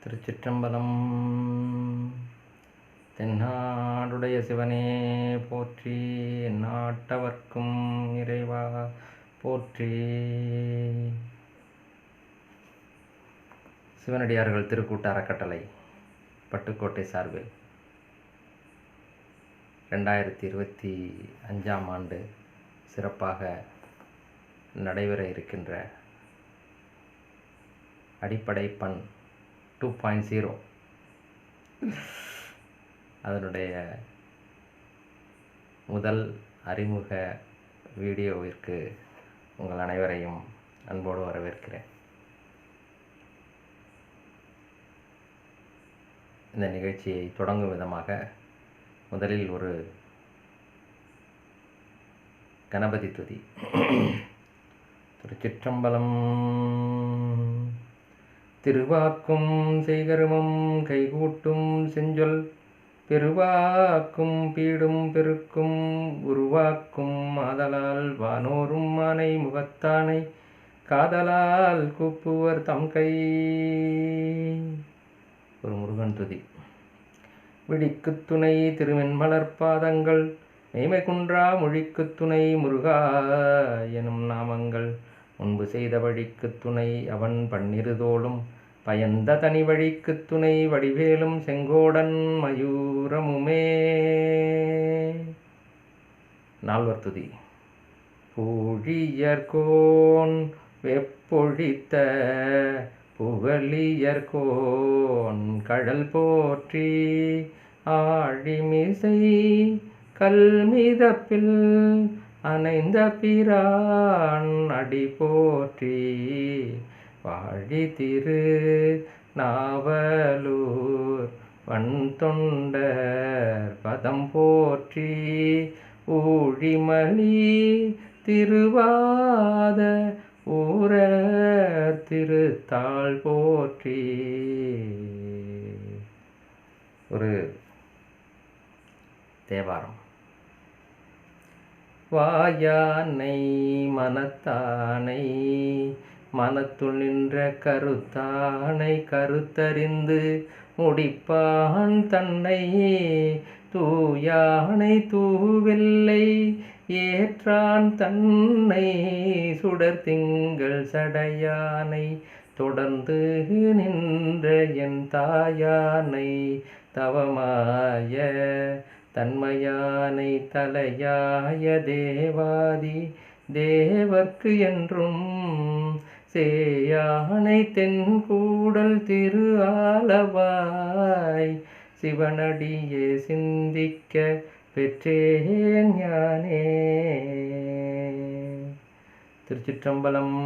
திருச்சிற்றம்பலம். தென்னாடுடைய சிவனே போற்றி, நாட்டவர்க்கும் இறைவா போற்றி. சிவனடியார்கள் திருக்கூட்ட அறக்கட்டளை பட்டுக்கோட்டை சார்பில் 2025 ஆண்டு சிறப்பாக நடைபெற இருக்கின்ற அடிப்படை பண் 2.0 அதனுடைய முதல் அறிமுக வீடியோவிற்கு உங்கள் அனைவரையும் அன்போடு வரவேற்கிறேன். இந்த நிகழ்ச்சியை தொடங்கும் விதமாக முதலில் ஒரு கணபதி துதி. திருச்சிற்றம்பலம். திருவாக்கும் செய்கருமம் கைகூட்டும் செஞ்சொல் பெருவாக்கும் பீடும் பெருக்கும் உருவாக்கும் ஆதலால் வானோரும் ஆனை முகத்தானை காதலால் கூப்புவர் தம் கை. ஒரு முருகன் துதி. விழிக்கு துணை திருமென்மலர் பாதங்கள் மெய்மை குன்றா மொழிக்கு துணை முருகா எனும் நாமங்கள் முன்பு செய்த வழிக்கு துணை அவன் பன்னிருதோளும் பயந்த தனி வழிக்கு துணை வடிவேலும் செங்கோடன் மயூரமுமே. நால்வர் துதி. பூழியர்கோன் வெப்பொழித்த புகழியர்கோன் கடல் போற்றி ஆழிமிசை கல்மிதப்பில் அணைந்த பிரான் அடி போற்றி வாழி திரு நாவலூர் வன் தொண்டர் பதம் போற்றி ஊழிமலி திருவாத ஊரர் திருத்தாள் போற்றி. ஒரு தேவாரம். வாயானை மனத்தானை மனத்துள் நின்ற கருத்தானை கருத்தறிந்து முடிப்பான் தன்னை தூயானை தூவில்லை ஏற்றான் தன்னை சுடர் திங்கள் சடையானை தொடர்ந்து நின்ற என் தாயானை தவமாய தன்மையானை தலையாய தேவாதி தேவர்க்கு என்றும் சேயானை தென்கூடல் திரு ஆலவாய் சிவனடியே சிந்திக்க பெற்றேன் ஞானே. திருச்சிற்றம்பலம்.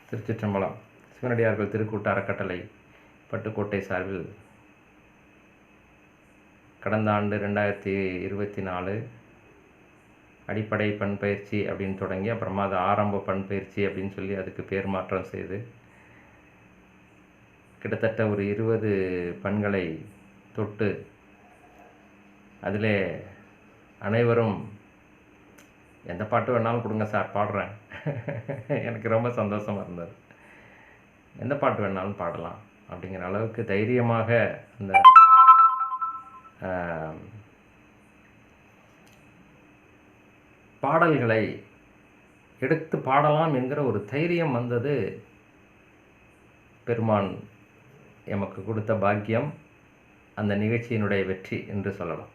திருச்சிற்றம்பலம். சிவனடியார்கள் திருக்கூட்ட அறக்கட்டளை பட்டுக்கோட்டை சார்பில் கடந்த ஆண்டு 2024 அடிப்படை பண் பயிற்சி அப்படின்னு தொடங்கி அப்புறமா அது ஆரம்ப பண் பயிற்சி அப்படின்னு சொல்லி அதுக்கு பேர் மாற்றம் செய்து கிட்டத்தட்ட ஒரு 20 பண்களை தொட்டு அதில் அனைவரும் எந்த பாட்டு வேணாலும் கொடுங்க சார் பாடுறேன். எனக்கு ரொம்ப சந்தோஷமாக இருந்தது. எந்த பாட்டு வேணாலும் பாடலாம் அப்படிங்கிற அளவுக்கு தைரியமாக அந்த பாடல்களை எடுத்து பாடலாம் என்கிற ஒரு தைரியம் வந்தது பெருமான் எமக்கு கொடுத்த பாக்கியம், அந்த நிகழ்ச்சியினுடைய வெற்றி என்று சொல்லலாம்.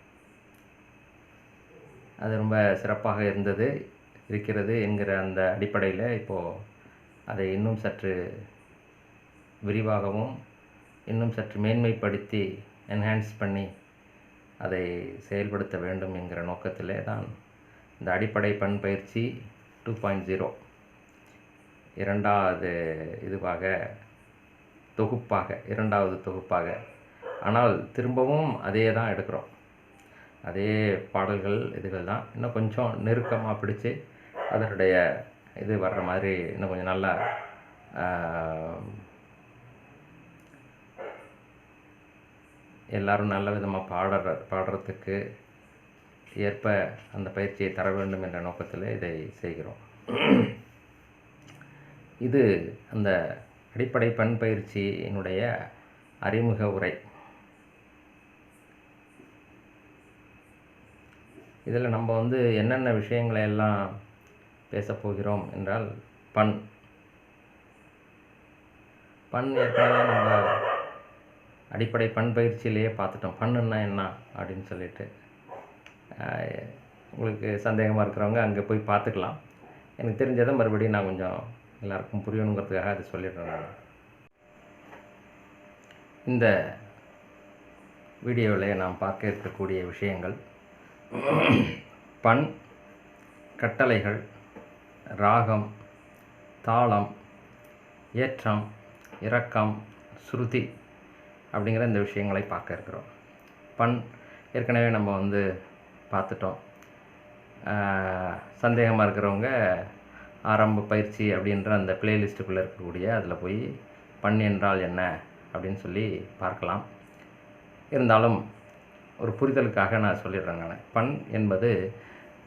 அது ரொம்ப சிறப்பாக இருக்கிறது என்கிற அந்த அடிப்படையில் இப்போது அதை இன்னும் சற்று விரிவாகவும் இன்னும் சற்று மேன்மைப்படுத்தி என்ஹான்ஸ் பண்ணி அதை செயல்படுத்த வேண்டும் என்கிற நோக்கத்திலே தான் இந்த அடிப்படை பண் பயிற்சி 2.0 இரண்டாவது தொகுப்பாக ஆனால் திரும்பவும் அதே தான் எடுக்கிறோம். அதே பாடல்கள் இதுகள் தான் இன்னும் கொஞ்சம் நெருக்கமாக பிடிச்சி அதனுடைய இது வர்ற மாதிரி இன்னும் கொஞ்சம் நல்லா எல்லாரும் நல்ல விதமாக பாடுறதுக்கு ஏற்ப அந்த பயிற்சியை தர வேண்டும் என்ற நோக்கத்தில் இதை செய்கிறோம். இது அந்த அடிப்படை பண் பயிற்சியினுடைய அறிமுக உரை. இதில் நம்ம என்னென்ன விஷயங்களை எல்லாம் பேசப்போகிறோம் என்றால், பண் ஏற்கனவே நம்ம அடிப்படை பண் பயிற்சியிலேயே பார்த்துட்டோம். பண்ணுன்னா என்ன அப்படின்னு சொல்லிட்டு உங்களுக்கு சந்தேகமாக இருக்கிறவங்க அங்கே போய் பார்த்துக்கலாம். எனக்கு தெரிஞ்சதை மறுபடியும் நான் கொஞ்சம் எல்லாருக்கும் புரியணுங்கிறதுக்காக அதை சொல்லிடுறேன். நான் இந்த வீடியோவில் நாம் பார்க்க இருக்கக்கூடிய விஷயங்கள் பண், கட்டளைகள், ராகம், தாளம், ஏற்றம், இறக்கம், ஸ்ருதி அப்படிங்கிற இந்த விஷயங்களை பார்க்க இருக்கிறோம். பண் ஏற்கனவே நம்ம பார்த்துட்டோம். சந்தேகமாக இருக்கிறவங்க ஆரம்ப பயிற்சி அப்படின்ற அந்த பிளேலிஸ்ட்டுக்குள்ளே இருக்கக்கூடிய அதில் போய் பண் என்றால் என்ன அப்படின்னு சொல்லி பார்க்கலாம். இருந்தாலும் ஒரு புரிதலுக்காக நான் சொல்லிடுறேன். நான் பண் என்பது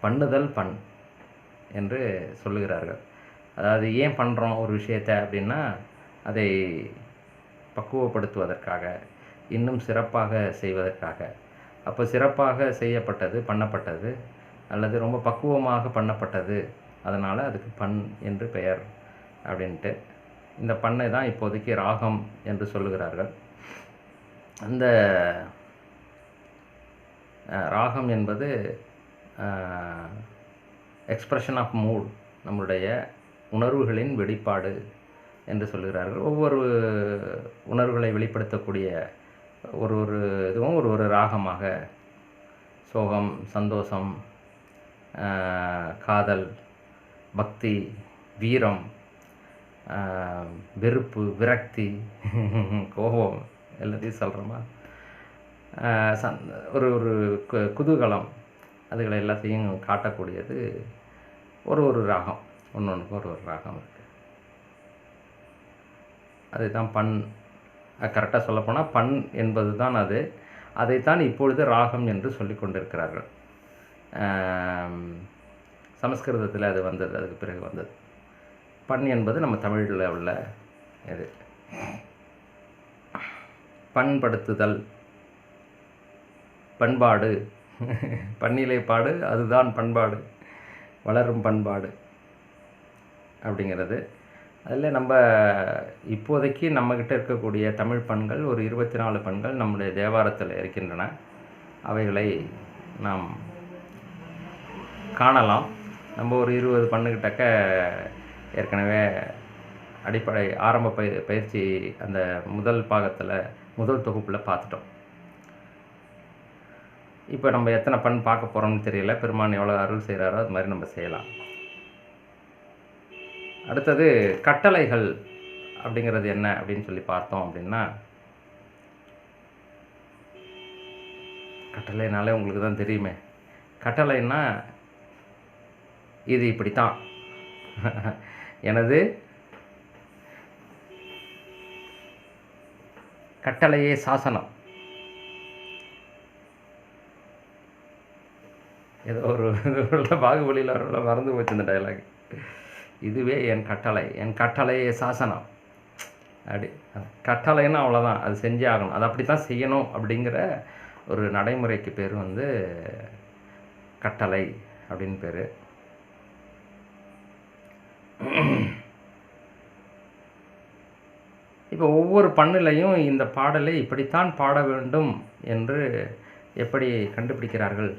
பண்ணுதல் பண் என்று சொல்லுகிறார்கள். அதாவது ஏன் பண்ணுறோம் ஒரு விஷயத்தை அப்படின்னா, அதை பக்குவப்படுத்துவதற்காக, இன்னும் சிறப்பாக செய்வதற்காக. அப்போ சிறப்பாக செய்யப்பட்டது, பண்ணப்பட்டது, அல்லது ரொம்ப பக்குவமாக பண்ணப்பட்டது, அதனால் அதுக்கு பண் என்று பெயர் அப்படின்ட்டு. இந்த பண்ணை தான் இப்போதைக்கு ராகம் என்று சொல்லுகிறார்கள். அந்த ராகம் என்பது எக்ஸ்பிரஷன் ஆஃப் மூட், நம்மளுடைய உணர்வுகளின் வெளிப்பாடு என்று சொல்கிறார்கள். ஒவ்வொரு உணர்வுகளை வெளிப்படுத்தக்கூடிய ஒரு இதுவும் ஒரு ராகமாக, சோகம், சந்தோஷம், காதல், பக்தி, வீரம், வெறுப்பு, விரக்தி, கோபம் எல்லாத்தையும் சொல்கிறோமா, ஒரு குதூகலம், அதுகளை எல்லாத்தையும் காட்டக்கூடியது ஒரு ராகம். ஒன்று ஒரு ராகம் இருக்குது. அதுதான் பண். கரெக்டாக சொல்லப்போனால் பண் என்பது தான் அது. அதைத்தான் இப்பொழுது ராகம் என்று சொல்லி கொண்டிருக்கிறார்கள். சமஸ்கிருதத்தில் அது வந்தது, அதுக்கு பிறகு வந்தது. பண் என்பது நம்ம தமிழில் உள்ள இது. பண்படுத்துதல், பண்பாடு, பண்ணிலை பாடு, அதுதான் பண்பாடு, வளரும் பண்பாடு அப்படிங்கிறது. அதில் நம்ம இப்போதைக்கு நம்மக்கிட்ட இருக்கக்கூடிய தமிழ் பண்கள் ஒரு 24 பண்கள் நம்முடைய தேவாரத்தில் இருக்கின்றன. அவைகளை நாம் காணலாம். நம்ம ஒரு 20 பண்ணுக்கிட்டக்க ஏற்கனவே அடிப்படை ஆரம்ப பயிற்சி அந்த முதல் பாகத்தில், முதல் தொகுப்பில் பார்த்துட்டோம். இப்போ நம்ம எத்தனை பண் பார்க்க போகிறோம்னு தெரியல. பெருமான் எவ்வளோ அருள் செய்கிறாரோ அது மாதிரி நம்ம செய்யலாம். அடுத்தது கட்டளைகள் அப்படிங்கிறது என்ன அப்படின்னு சொல்லி பார்த்தோம் அப்படின்னா, கட்டளைனாலே உங்களுக்கு தான் தெரியுமே. கட்டளைன்னா இது இப்படித்தான், எனது கட்டளையே சாசனம். ஏதோ ஒரு பாகுபலியில் ஒரு மறந்து போச்சு இந்த டைலாக். இதுவே என் கட்டளை, என் கட்டளையே சாசனம். அப்படி கட்டளைன்னா அவ்வளோதான், அது செஞ்சே ஆகணும், அது அப்படி தான் செய்யணும் அப்படிங்கிற ஒரு நடைமுறைக்கு பேர் கட்டளை அப்படின்னு பேர். இப்போ ஒவ்வொரு பண்ணிலையும் இந்த பாடலை இப்படித்தான் பாட வேண்டும் என்று எப்படி கண்டுபிடிக்கிறார்கள்?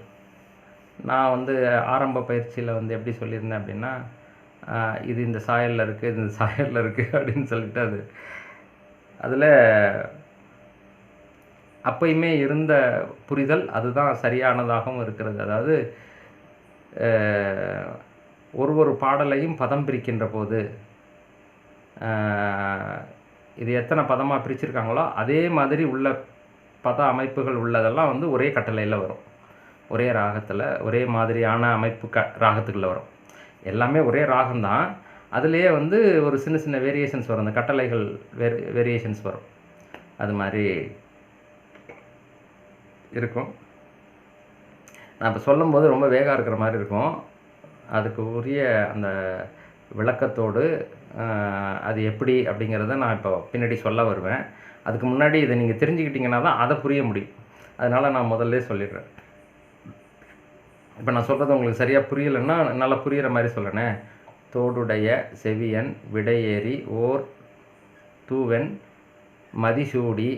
நான் ஆரம்ப பயிற்சியில் எப்படி சொல்லியிருந்தேன் அப்படின்னா, இது இந்த சாயலில் இருக்குது, இது இந்த சாயலில் இருக்குது அப்படின்னு சொல்லிட்டு அதில் அப்பயுமே இருந்த புரிதல் அதுதான் சரியானதாகவும் இருக்கிறது. அதாவது ஒரு பாடலையும் பதம் பிரிக்கின்ற போது இது எத்தனை பதமாக பிரிச்சிருக்காங்களோ அதே மாதிரி உள்ள பத அமைப்புகள் உள்ளதெல்லாம் ஒரே கட்டளையில் வரும், ஒரே ராகத்தில், ஒரே மாதிரியான அமைப்பு ராகத்துக்குள்ளே வரும். எல்லாமே ஒரே ராகம்தான், அதுலேயே ஒரு சின்ன சின்ன வேரியேஷன்ஸ் வரும், அந்த கட்டளைகள் வேரியேஷன்ஸ் வரும். அது மாதிரி இருக்கும். நான் இப்போ சொல்லும்போது ரொம்ப வேகாக இருக்கிற மாதிரி இருக்கும். அதுக்கு உரிய அந்த விளக்கத்தோடு அது எப்படி அப்படிங்கிறத நான் இப்போ பின்னாடி சொல்ல வருவேன். அதுக்கு முன்னாடி இதை நீங்கள் தெரிஞ்சுக்கிட்டிங்கன்னா தான் அதை புரிய முடியும். அதனால் நான் முதல்லே சொல்லிடுறேன். இப்போ நான் சொல்கிறது உங்களுக்கு சரியாக புரியலைன்னா நல்லா புரிகிற மாதிரி சொல்லணே. தோடுடைய செவியன் விடையேறி ஓர் தூவென் மதிசூடி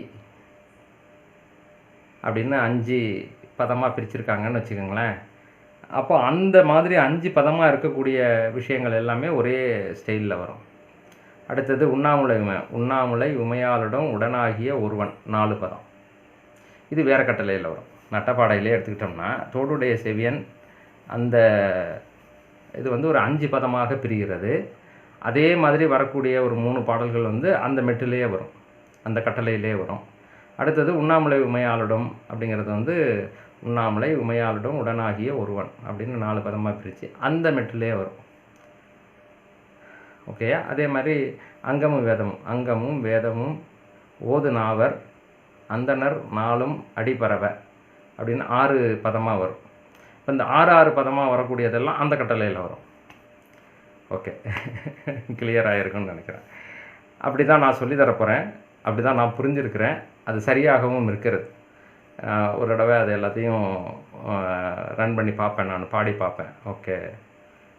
அப்படின்னு 5 பதமாக பிரிச்சிருக்காங்கன்னு வச்சுக்கோங்களேன். அப்போ அந்த மாதிரி 5 பதமாக இருக்கக்கூடிய விஷயங்கள் எல்லாமே ஒரே ஸ்டைலில் வரும். அடுத்தது உண்ணாமுலை உமையாளுடன் உடனாகிய ஒருவன் 4 பதம். இது வேறு கட்டளையில் வரும். நட்டப்பாடையிலே எடுத்துக்கிட்டோம்னா தோடுடைய செவியன் அந்த இது வந்து ஒரு 5 பதமாக பிரிகிறது. அதே மாதிரி வரக்கூடிய ஒரு 3 பாடல்கள் வந்து அந்த மெட்டிலேயே வரும், அந்த கட்டளையிலே வரும். அடுத்தது உண்ணாமுலை உமையாளுடன் அப்படிங்கிறது வந்து உண்ணாமுலை உமையாளுடன் உடனாகிய ஒருவன் அப்படின்னு 4 பதமாக பிரித்து அந்த மெட்டிலே வரும். ஓகேயா? அதே மாதிரி அங்கமும் வேதமும் ஓது நாவர் அந்தனர் நாளும் அடிபரவ அப்படின்னு 6 பதமாக வரும். இப்போ இந்த 6 பதமாக வரக்கூடியதெல்லாம் அந்த கட்டளையில் வரும். ஓகே, கிளியர் ஆகிருக்குன்னு நினைக்கிறேன். அப்படி தான் நான் சொல்லி தரப்போகிறேன், அப்படி தான் நான் புரிஞ்சிருக்கிறேன். அது சரியாகவும் இருக்கிறது. ஒரு தடவை அது எல்லாத்தையும் ரன் பண்ணி பார்ப்பேன், நான் பாடி பார்ப்பேன். ஓகே,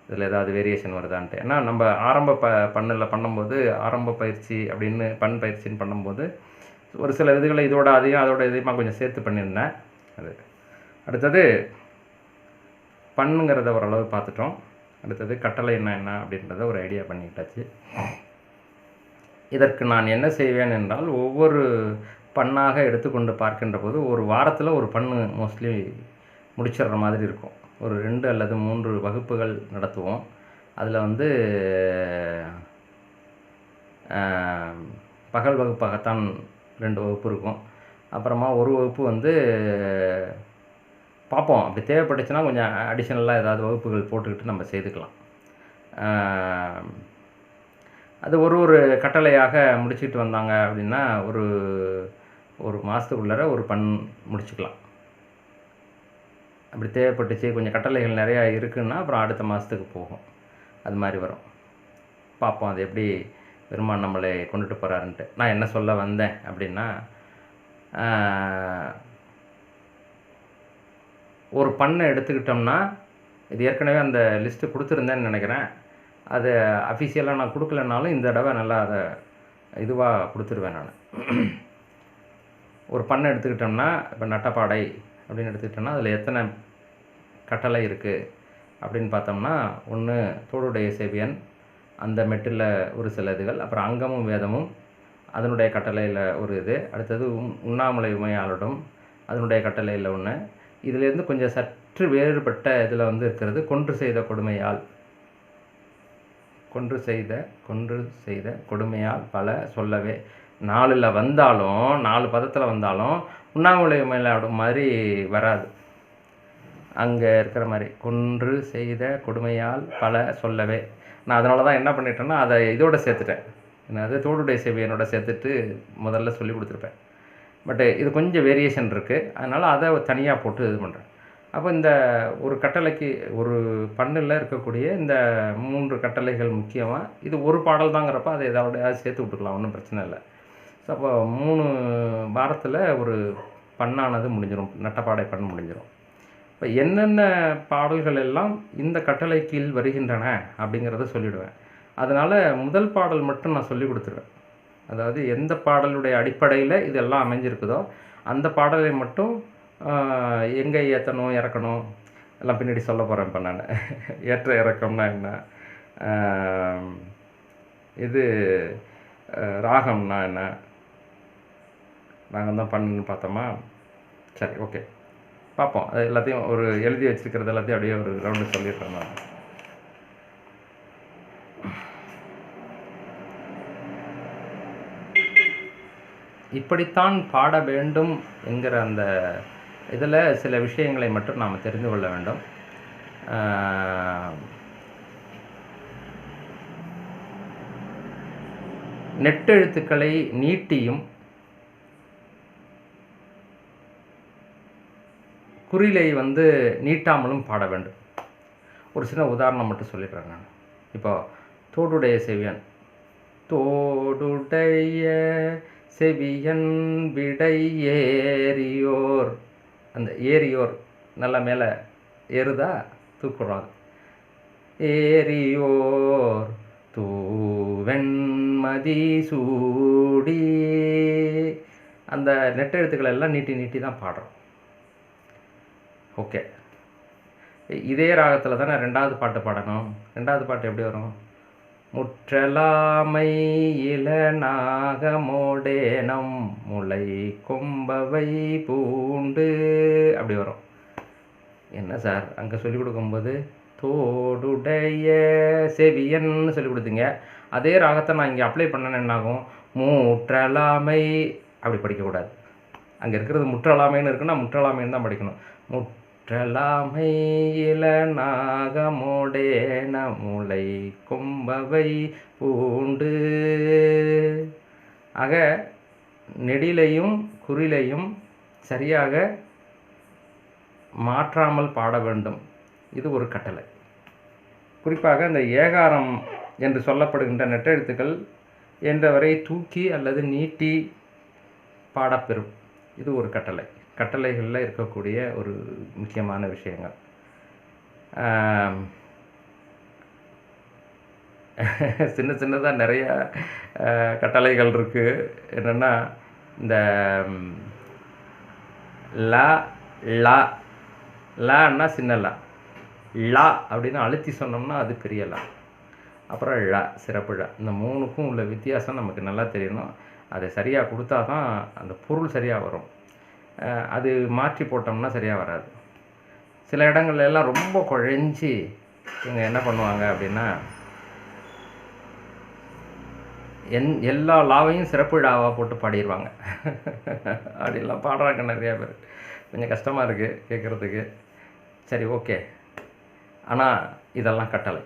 இதில் ஏதாவது வேரியேஷன் வருதான்ட்டு. ஏன்னா நம்ம ஆரம்ப பண்ணில் பண்ணும்போது, ஆரம்ப பயிற்சி அப்படின்னு பயிற்சின்னு பண்ணும்போது ஒரு சில இதுகளை இதோட அதையும் அதோட இதையுமா கொஞ்சம் சேர்த்து பண்ணியிருந்தேன். அது அடுத்தது பண்ணுங்கிறத ஓரளவு பார்த்துட்டோம். அடுத்தது கட்டளை என்ன அப்படின்றத ஒரு ஐடியா பண்ணிக்கிட்டாச்சு. இதற்கு நான் என்ன செய்வேன் என்றால், ஒவ்வொரு பண்ணாக எடுத்துக்கொண்டு பார்க்கின்ற போது ஒரு வாரத்தில் ஒரு பண்ணு மோஸ்ட்லி முடிச்சிடுற மாதிரி இருக்கும். ஒரு 2 அல்லது 3 வகுப்புகள் நடத்துவோம். அதில் வந்து பகல் வகுப்பாகத்தான் 2 வகுப்பு இருக்கும். அப்புறமா ஒரு வகுப்பு வந்து பார்ப்போம், அப்படி தேவைப்பட்டுச்சுன்னா கொஞ்சம் அடிஷ்னலாக ஏதாவது வகுப்புகள் போட்டுக்கிட்டு நம்ம செய்துக்கலாம். அது ஒரு கட்டளையாக முடிச்சுட்டு வந்தாங்க அப்படின்னா ஒரு மாதத்துக்குள்ளார ஒரு முடிச்சுக்கலாம். அப்படி தேவைப்பட்டுச்சு, கொஞ்சம் கட்டளைகள் நிறையா இருக்குன்னா அப்புறம் அடுத்த மாதத்துக்கு போகும். அது மாதிரி வரும். பார்ப்போம் அது எப்படி பெருமான் நம்மளை கொண்டுட்டு போகிறாருன்ட்டு. நான் என்ன சொல்ல வந்தேன் அப்படின்னா, ஒரு பண்ணை எடுத்துக்கிட்டோம்னா, இது ஏற்கனவே அந்த லிஸ்ட்டு கொடுத்துருந்தேன்னு நினைக்கிறேன். அது அஃபிஷியலாக நான் கொடுக்கலனாலும் இந்த தடவை நல்லா அதை இதுவாக கொடுத்துருவேன் நான். ஒரு பண்ணை எடுத்துக்கிட்டோம்னா, இப்போ நட்டப்பாடை அப்படின்னு எடுத்துக்கிட்டோம்னா அதில் எத்தனை கட்டளை இருக்குது அப்படின்னு பார்த்தோம்னா, 1 தோடுடைய செவியன் அந்த மெட்டில் ஒரு சில இதுகள், அப்புறம் அங்கமும் வேதமும் அதனுடைய கட்டளையில் ஒரு இது, அடுத்தது உண்ணாமுலை உமையாளுடன் அதனுடைய கட்டளையில் 1. இதிலேருந்து கொஞ்சம் சற்று வேறுபட்ட இதில் வந்து இருக்கிறது கொன்று செய்த கொடுமையால் பல சொல்லவே. 4ல் வந்தாலும் 4 பதத்தில் வந்தாலும் உண்ணாமுலை உமையாளுடன் மாதிரி வராது. அங்கே இருக்கிற மாதிரி கொன்று செய்த கொடுமையால் பல சொல்லவே. நான் அதனால தான் என்ன பண்ணிட்டேன்னா அதை இதோடு சேர்த்துட்டேன். அது தோடுடைய செவியனோட சேர்த்துட்டு முதல்ல சொல்லி கொடுத்துருப்பேன். பட்டு இது கொஞ்சம் வேரியேஷன் இருக்குது, அதனால் அதை தனியாக போட்டு இது பண்ணுறேன். அப்போ இந்த ஒரு கட்டளைக்கு ஒரு பண்ணில் இருக்கக்கூடிய இந்த 3 கட்டளைகள் முக்கியமாக, இது ஒரு பாடல் தாங்கிறப்ப அதை ஏதாவது சேர்த்து விட்டுக்கலாம், ஒன்றும் பிரச்சனை இல்லை. ஸோ அப்போ 3 வாரத்தில் ஒரு பண்ணானது முடிஞ்சிடும், நட்டப்பாடை பண்ண முடிஞ்சிடும். இப்போ என்னென்ன பாடல்கள் எல்லாம் இந்த கட்டளை கீழ் வருகின்றன அப்படிங்கிறத சொல்லிவிடுவேன். அதனால் முதல் பாடல் மட்டும் நான் சொல்லி கொடுத்துருவேன். அதாவது எந்த பாடலுடைய அடிப்படையில் இதெல்லாம் அமைஞ்சிருக்குதோ அந்த பாடலை மட்டும் எங்கே ஏற்றணும் இறக்கணும் எல்லாம் பின்னாடி சொல்ல போகிறேன். இப்போ நான் ஏற்ற இறக்கம்னா என்ன, இது ராகம்னா என்ன, ராகம் தான் பண்ணுன்னு பார்த்தோமா. சரி, ஓகே, பார்ப்போம். அது எல்லாத்தையும் ஒரு எழுதி வச்சுருக்கிறது எல்லாத்தையும் அப்படியே ஒரு ரவுண்டு சொல்லிடுறேன் நான். இப்படித்தான் பாட வேண்டும் என்கிற அந்த இதில் சில விஷயங்களை மட்டும் நாம் தெரிந்து கொள்ள வேண்டும். நெட்டெழுத்துக்களை நீட்டியும் குறிலை வந்து நீட்டாமலும் பாட வேண்டும். ஒரு சின்ன உதாரணம் மட்டும் சொல்லிடுறேன் நான். இப்போ தோடுடைய செவியன் தோடுடைய செவியன் விடை ஏறியோர். அந்த ஏறியோர் நல்லா மேலே ஏறுதா, தூக்குறோம். ஏறியோர் தூவெண்மதி சூடி. அந்த நெட்டெழுத்துக்களை எல்லாம் நீட்டி நீட்டி தான் பாடுறோம். ஓகே, இதே ராகத்தில் தானே ரெண்டாவது பாட்டு பாடணும். ரெண்டாவது பாட்டு எப்படி வரும்? முற்றலாமை இளநாகமோடேனம் முளை கொம்பவை பூண்டு அப்படி வரும். என்ன சார் அங்கே சொல்லிக் கொடுக்கும்போது தோடுடைய செவியன்னு சொல்லி கொடுத்தீங்க, அதே ராகத்தை நான் இங்கே அப்ளை பண்ணேன்னு என்னாகும்? முற்றலாமை அப்படி படிக்கக்கூடாது. அங்கே இருக்கிறது முற்றலாமைன்னு இருக்குன்னா முற்றலாமைன்னு தான் படிக்கணும். முற்றலாமை இளநாகமோடேன முளை கொம்பவை பூண்டு. ஆக நெடிலையும் குறிலையும் சரியாக மாற்றாமல் பாட வேண்டும். இது ஒரு கட்டளை. குறிப்பாக இந்த ஏகாரம் என்று சொல்லப்படுகின்ற நெட்டெழுத்துக்கள் என்றவரை தூக்கி அல்லது நீட்டி பாடப்பெறும். இது ஒரு கட்டளை. கட்டளைகளில் இருக்கக்கூடிய ஒரு முக்கியமான விஷயங்கள். சின்ன சின்னதாக நிறைய கட்டளைகள் இருக்குது. என்னென்னா இந்த லா லா லான்னா சின்ன லா, லா அப்படின்னு அழுத்தி சொன்னோம்னா அது பெரிய லா. அப்புறம் ழ சிறப்பு ழ. இந்த மூணுக்கும் உள்ள வித்தியாசம் நமக்கு நல்லா தெரியணும். அதை சரியாக கொடுத்தா தான் அந்த பொருள் சரியாக வரும். அது மாற்றி போட்டோம்னா சரியாக வராது. சில இடங்கள்ல எல்லாம் ரொம்ப குழஞ்சி இவங்க என்ன பண்ணுவாங்க அப்படின்னா எல்லா லாவையும் சிறப்பு ழாவாக போட்டு பாடிடுவாங்க. அப்படிலாம் பாடுறாங்க நிறையா பேர். கொஞ்சம் கஷ்டமாக இருக்குது கேட்குறதுக்கு. சரி, ஓகே. ஆனால் இதெல்லாம் கட்டளை.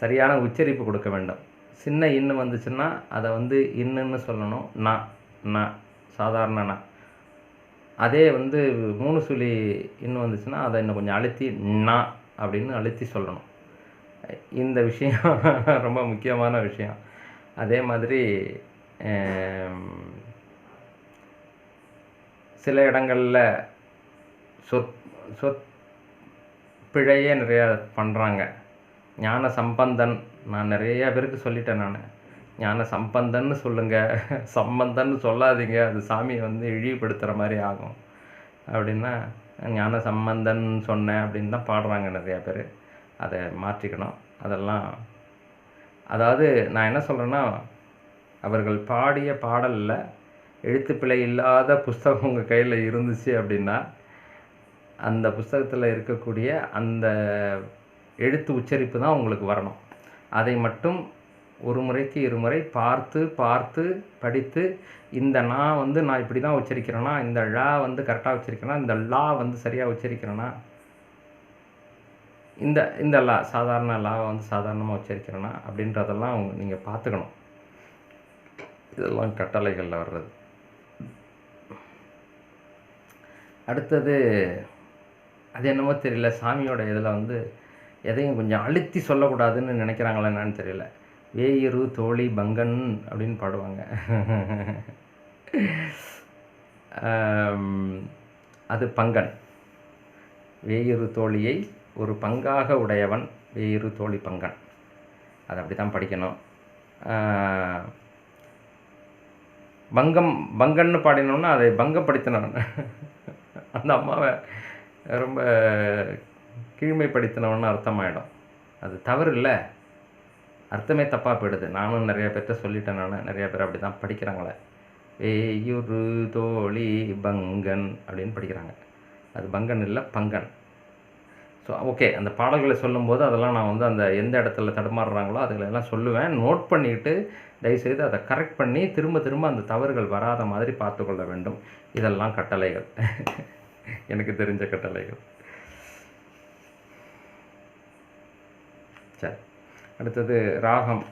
சரியான உச்சரிப்பு கொடுக்க வேண்டும். சின்ன இன்னு வந்துச்சுன்னா அதை வந்து இன்னுன்னு சொல்லணும். நான் சாதாரண நான். அதே வந்து 3 சுழி இன்னும் வந்துச்சுன்னா அதை இன்னும் கொஞ்சம் அழுத்தி நான் அப்படின்னு அழுத்தி சொல்லணும். இந்த விஷயம் ரொம்ப முக்கியமான விஷயம். அதே மாதிரி சில இடங்களில் சொற்பிழையே நிறையா பண்ணுறாங்க. ஞான சம்பந்தன், நான் நிறைய பேருக்கு சொல்லிட்டேன். நான் ஞான சம்பந்தன்னு சொல்லுங்கள், சம்பந்தன்னு சொல்லாதீங்க, அது சாமியை வந்து இழிவுபடுத்துகிற மாதிரி ஆகும் அப்படின்னா ஞான சம்பந்தன் சொன்னேன் அப்படின்னு தான் பாடுறாங்க நிறையா பேர். அதை மாற்றிக்கணும். அதெல்லாம் அதாவது நான் என்ன சொல்கிறேன்னா, அவர்கள் பாடிய பாடலில் எழுத்துப்பிழை இல்லாத புஸ்தகம் உங்கள் கையில் இருந்துச்சு அப்படின்னா அந்த புஸ்தகத்தில் இருக்கக்கூடிய அந்த எழுத்து உச்சரிப்பு தான் உங்களுக்கு வரணும். அதை மட்டும் ஒரு முறைக்கு இருமுறை பார்த்து பார்த்து படித்து, இந்த நான் வந்து நான் இப்படி தான் உச்சரிக்கிறேன்னா, இந்த ழா வந்து கரெக்டாக உச்சரிக்கிறேன்னா, இந்த லா வந்து சரியாக உச்சரிக்கிறேன்னா, இந்த லா சாதாரண லாவை வந்து சாதாரணமாக உச்சரிக்கிறேன்னா அப்படின்றதெல்லாம் நீங்கள் பார்த்துக்கணும். இதெல்லாம் கட்டளைகளில் வர்றது. அடுத்தது அது என்னமோ தெரியல, சாமியோட இதில் வந்து எதையும் கொஞ்சம் அழுத்தி சொல்லக்கூடாதுன்னு நினைக்கிறாங்களா என்னன்னு தெரியல. வேயிரு தோழி பங்கன் அப்படின்னு பாடுவாங்க. அது பங்கன். வேயிரு தோழியை ஒரு பங்காக உடையவன் வேயிரு தோழி பங்கன். அது அப்படி தான் படிக்கணும். பங்கன்னு பாடினோன்னா அதை பங்கப்படுத்தினவன், அந்த அம்மாவை ரொம்ப கீழ்மைப்படுத்தினவன்னு அர்த்தமாயிடும். அது தவறு இல்லை, அர்த்தமே தப்பாக போயிடுது. நானும் நிறைய பேர்கிட்ட சொல்லிட்டேன். நான் நிறைய பேர் அப்படி தான் படிக்கிறாங்களே. வேயுரு தோழி பங்கன் அப்படின்னு படிக்கிறாங்க. அது பங்கன் இல்லை, பங்கன். ஸோ ஓகே, அந்த பாடல்களை சொல்லும்போது அதெல்லாம் நான் வந்து அந்த எந்த இடத்துல தடுமாறுறாங்களோ அதுகளெல்லாம் சொல்லுவேன். நோட் பண்ணிவிட்டு தயவுசெய்து அதை கரெக்ட் பண்ணி திரும்ப திரும்ப அந்த தவறுகள் வராத மாதிரி பார்த்து கொள்ள வேண்டும். இதெல்லாம் கட்டளைகள், எனக்கு தெரிஞ்ச கட்டளைகள். சரி, அடுத்தது ராகம்.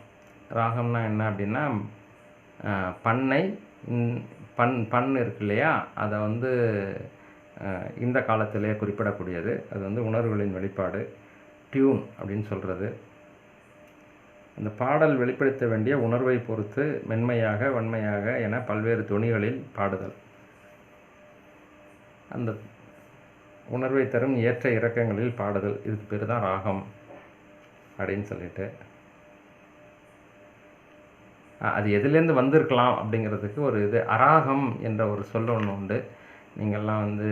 ராகம்னா என்ன அப்படின்னா, பண்ணை பண் இருக்கு இல்லையா, அதை வந்து இந்த காலத்திலே குறிப்பிடக்கூடியது. அது வந்து உணர்வுகளின் வெளிப்பாடு, டியூன் அப்படின்னு சொல்கிறது. அந்த பாடல் வெளிப்படுத்த வேண்டிய உணர்வை பொறுத்து மென்மையாக வன்மையாக என பல்வேறு தொனிகளில் பாடுதல். அந்த உணர்வை தரும் ஏற்ற இறக்கங்களில் பாடுதல். இதுக்கு பேர் தான் ராகம் அப்படின்னு சொல்லிட்டு, அது எதுலேருந்து வந்திருக்கலாம் அப்படிங்கிறதுக்கு ஒரு இது அராகம் என்ற ஒரு சொல்ல ஒன்று உண்டு. நீங்கள்லாம் வந்து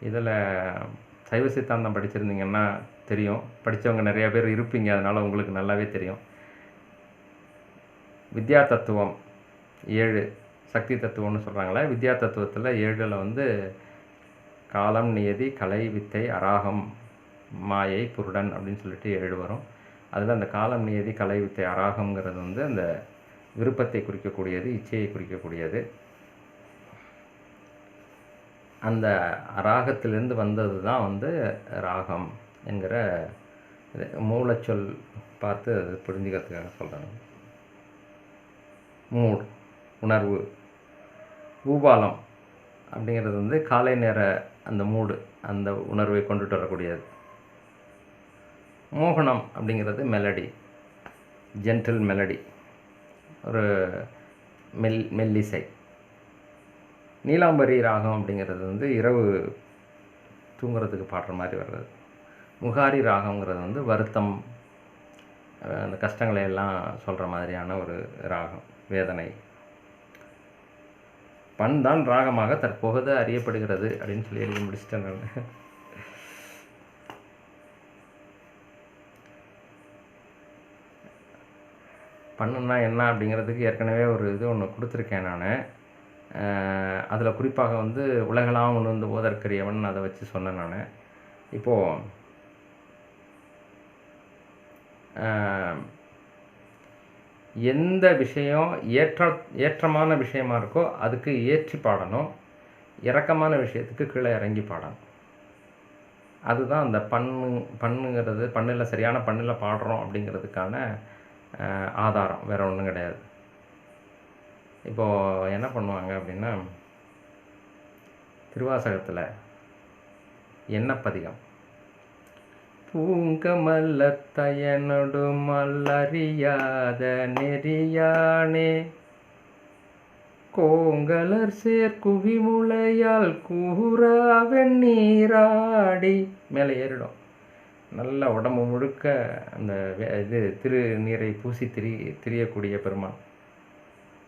இதில் சைவ சித்தாந்தம் படிச்சிருந்தீங்கன்னா தெரியும், படித்தவங்க நிறையா பேர் இருப்பீங்க, அதனால் உங்களுக்கு நல்லாவே தெரியும். வித்யா தத்துவம் 7 சக்தி தத்துவம்னு சொல்கிறாங்களே, வித்யா தத்துவத்தில் 7ல் வந்து காலம், நியதி, கலை, வித்தை, அராகம், மாயை, புருடன் அப்படின்னு சொல்லிட்டு 7 வரும். அதில் அந்த காலம், நியதி, கலை, வித்தை, அராகம்ங்கிறது வந்து அந்த விருப்பத்தை குறிக்கக்கூடியது, இச்சையை குறிக்கக்கூடியது. அந்த அராகத்திலிருந்து வந்தது தான் வந்து ராகம் என்கிற மூலச்சொல் பார்த்து அது புரிஞ்சுக்கிறதுக்காக சொல்கிறாங்க. மூட், உணர்வு. பூபாலம் அப்படிங்கிறது வந்து காலை நேர அந்த மூடு, அந்த உணர்வை கொண்டுட்டு வரக்கூடியது. மோகனம் அப்படிங்கிறது மெலடி, ஜென்டில் மெலடி, ஒரு மெல்லிசை. நீலாம்பரி ராகம் அப்படிங்கிறது வந்து இரவு தூங்குறதுக்கு பாடுற மாதிரி வர்றது. முகாரி ராகங்கிறது வந்து வருத்தம், அந்த கஷ்டங்களை எல்லாம் சொல்கிற மாதிரியான ஒரு ராகம், வேதனை. பண் தான் ராகமாக தற்போது அறியப்படுகிறது அப்படின்னு சொல்லி எழுதி முடிச்சிட்டேன் நான். பண்ணுன்னா என்ன அப்படிங்கிறதுக்கு ஏற்கனவே ஒரு இது ஒன்று கொடுத்துருக்கேன் நான். அதில் குறிப்பாக வந்து உலகெல்லாம் உணர்ந்து ஓதற்கரியவன் அதை வச்சு சொன்னேன் நான். இப்போது எந்த விஷயம் ஏற்றமான விஷயமா இருக்கோ அதுக்கு ஏற்றி பாடணும், இறக்கமான விஷயத்துக்கு கீழே இறங்கி பாடணும். அதுதான் அந்த பண்ணுங்கிறது, பண்ணில் சரியான பண்ணில் பாடுறோம் அப்படிங்கிறதுக்கான ஆதாரம், வேறு ஒன்றும் கிடையாது. இப்போது என்ன பண்ணுவாங்க அப்படின்னா, திருவாசகத்தில் எண்ணப்பதிகம், பூங்கமல்லத்தயனொடு மல்லறியாத நெறியானே கோங்கலர் சேர்க்குவிமுளையால் கூறாவெண் நீராடி மேலே ஏறிடும். நல்ல உடம்பு முழுக்க அந்த இது திருநீரை பூசி திரியக்கூடிய பெருமான்.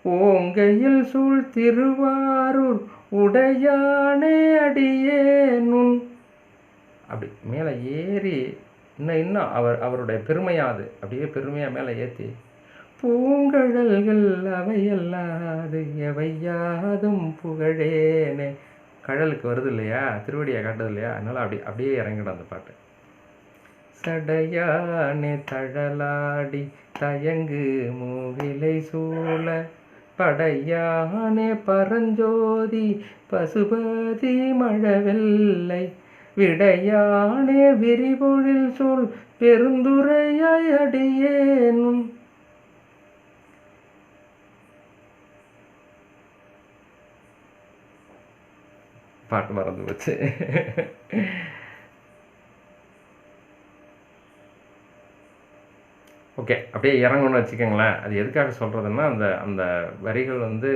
ஓங்கையில் சூழ் திருவாரூர் உடையானே அடியேனுன், அப்படி மேலே ஏறி இன்னும் அவருடைய பெருமையாது அப்படியே பெருமையாக மேலே ஏற்றி, பூங்கழல்கள் அவையல்லாது எவையாதும் புகழேனே, கழலுக்கு வருது இல்லையா, திருவடியை காட்டுது இல்லையா, அதனால் அப்படியே இறங்கிடும் அந்த பாட்டு. சடையானே தழலாடி தயங்கு மூவிலை சூழ படையானே பரஞ்சோதி பசுபதி மழவெல்லை விடையானே விரிபொழில் சூழ் பெருந்துரையாய் அடியேனும். பாட்டு மறந்து போச்சு. ஓகே, அப்படியே இறங்கணும்னு வச்சுக்கோங்களேன். அது எதுக்காக சொல்கிறதுன்னா, அந்த வரிகள் வந்து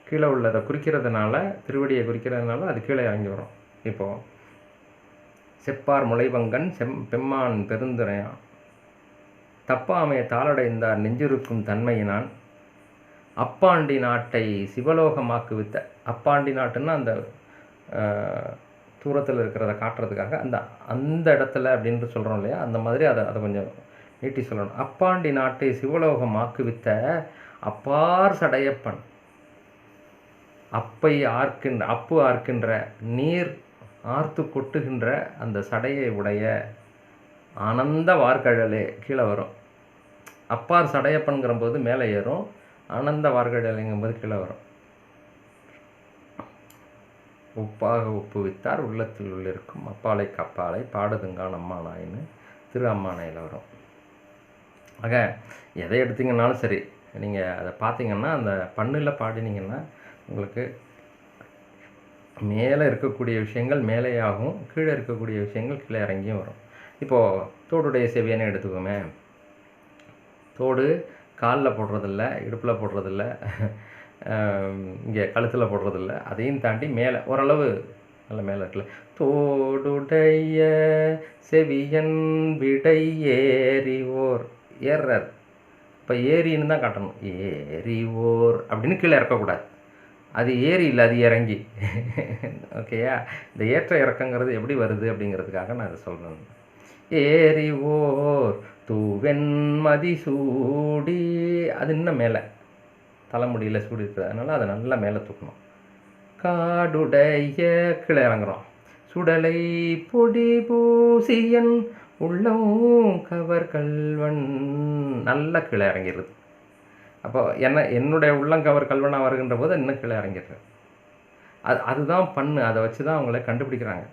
கீழே உள்ளதை குறிக்கிறதுனால, திருவடியை குறிக்கிறதுனால அது கீழே இறங்கி வரும். இப்போது செப்பார் முளைவங்கன் பெம்மான் பெருந்துரையான் தப்பாமைய தாளடைந்தார் நெஞ்சிருக்கும் தன்மையினான் அப்பாண்டி நாட்டை சிவலோகமாக்குவித்த. அப்பாண்டி நாட்டுன்னா அந்த தூரத்தில் இருக்கிறத காட்டுறதுக்காக அந்த இடத்துல அப்படின்ட்டு சொல்கிறோம் இல்லையா, அந்த மாதிரி அதை கொஞ்சம் நீட்டி சொல்லணும். அப்பாண்டி நாட்டை சிவலோகமாக்குவித்த அப்பார் சடையப்பன், அப்பு ஆர்க்கின்ற நீர் ஆர்த்து கொட்டுகின்ற அந்த சடையை உடைய ஆனந்த வார்கழலே கீழே வரும். அப்பார் சடையப்பன்கிற போது மேலே ஏறும், ஆனந்த வார்கழலைங்கும்போது கீழே வரும். உப்பாக ஒப்புவித்தார் உள்ளத்தில் உள்ளிருக்கும் அப்பாலை கப்பாலை பாடுதுங்கான் அம்மானாயின்னு திரு அம்மானையில் வரும். ஆக எதை எடுத்திங்கன்னாலும் சரி, நீங்கள் அதை பார்த்தீங்கன்னா அந்த பண்ணில் பாடினீங்கன்னா உங்களுக்கு மேலே இருக்கக்கூடிய விஷயங்கள் மேலேயாகும், கீழே இருக்கக்கூடிய விஷயங்கள் கீழே இறங்கியும் வரும். இப்போது தோடுடைய செவியனை எடுத்துக்கோமே, தோடு காலில் போடுறதில்ல, இடுப்பில் போடுறதில்ல, இங்கே கழுத்தில் போடுறதில்ல. அதையும் தாண்டி மேலே ஓரளவு நல்ல மேலே இருக்குல்ல, தோடுடைய செவியன் விடை ஏறி ஓர் ஏறுறார். இப்போ ஏரின்னு தான் காட்டணும். ஏறி ஓர் அப்படின்னு கீழே இறக்கக்கூடாது. அது ஏறி இல்லை, அது இறங்கி. ஓகேயா? இந்த ஏற்ற இறக்கங்கிறது எப்படி வருது அப்படிங்கிறதுக்காக நான் இதை சொல்கிறேன். ஏறி ஓர் தூவெண்மதி சூடி, அது இன்னும் மேலே தலைமுடியில் சூடி இருக்குது, அதனால் அதை நல்லா மேலே தூக்கணும். காடுடைய கீழே இறங்குறோம். சுடலை பொடி பூசியன் உள்ளம் கவர் கல்வன், நல்லா கீழே இறங்கிடுது. அப்போ என்னுடைய உள்ளங்கவர் கல்வனாக வருகின்ற போது இன்னும் கீழே இறங்கிடுறேன். அதுதான் பண்ணு. அதை வச்சு தான் அவங்கள கண்டுபிடிக்கிறாங்க.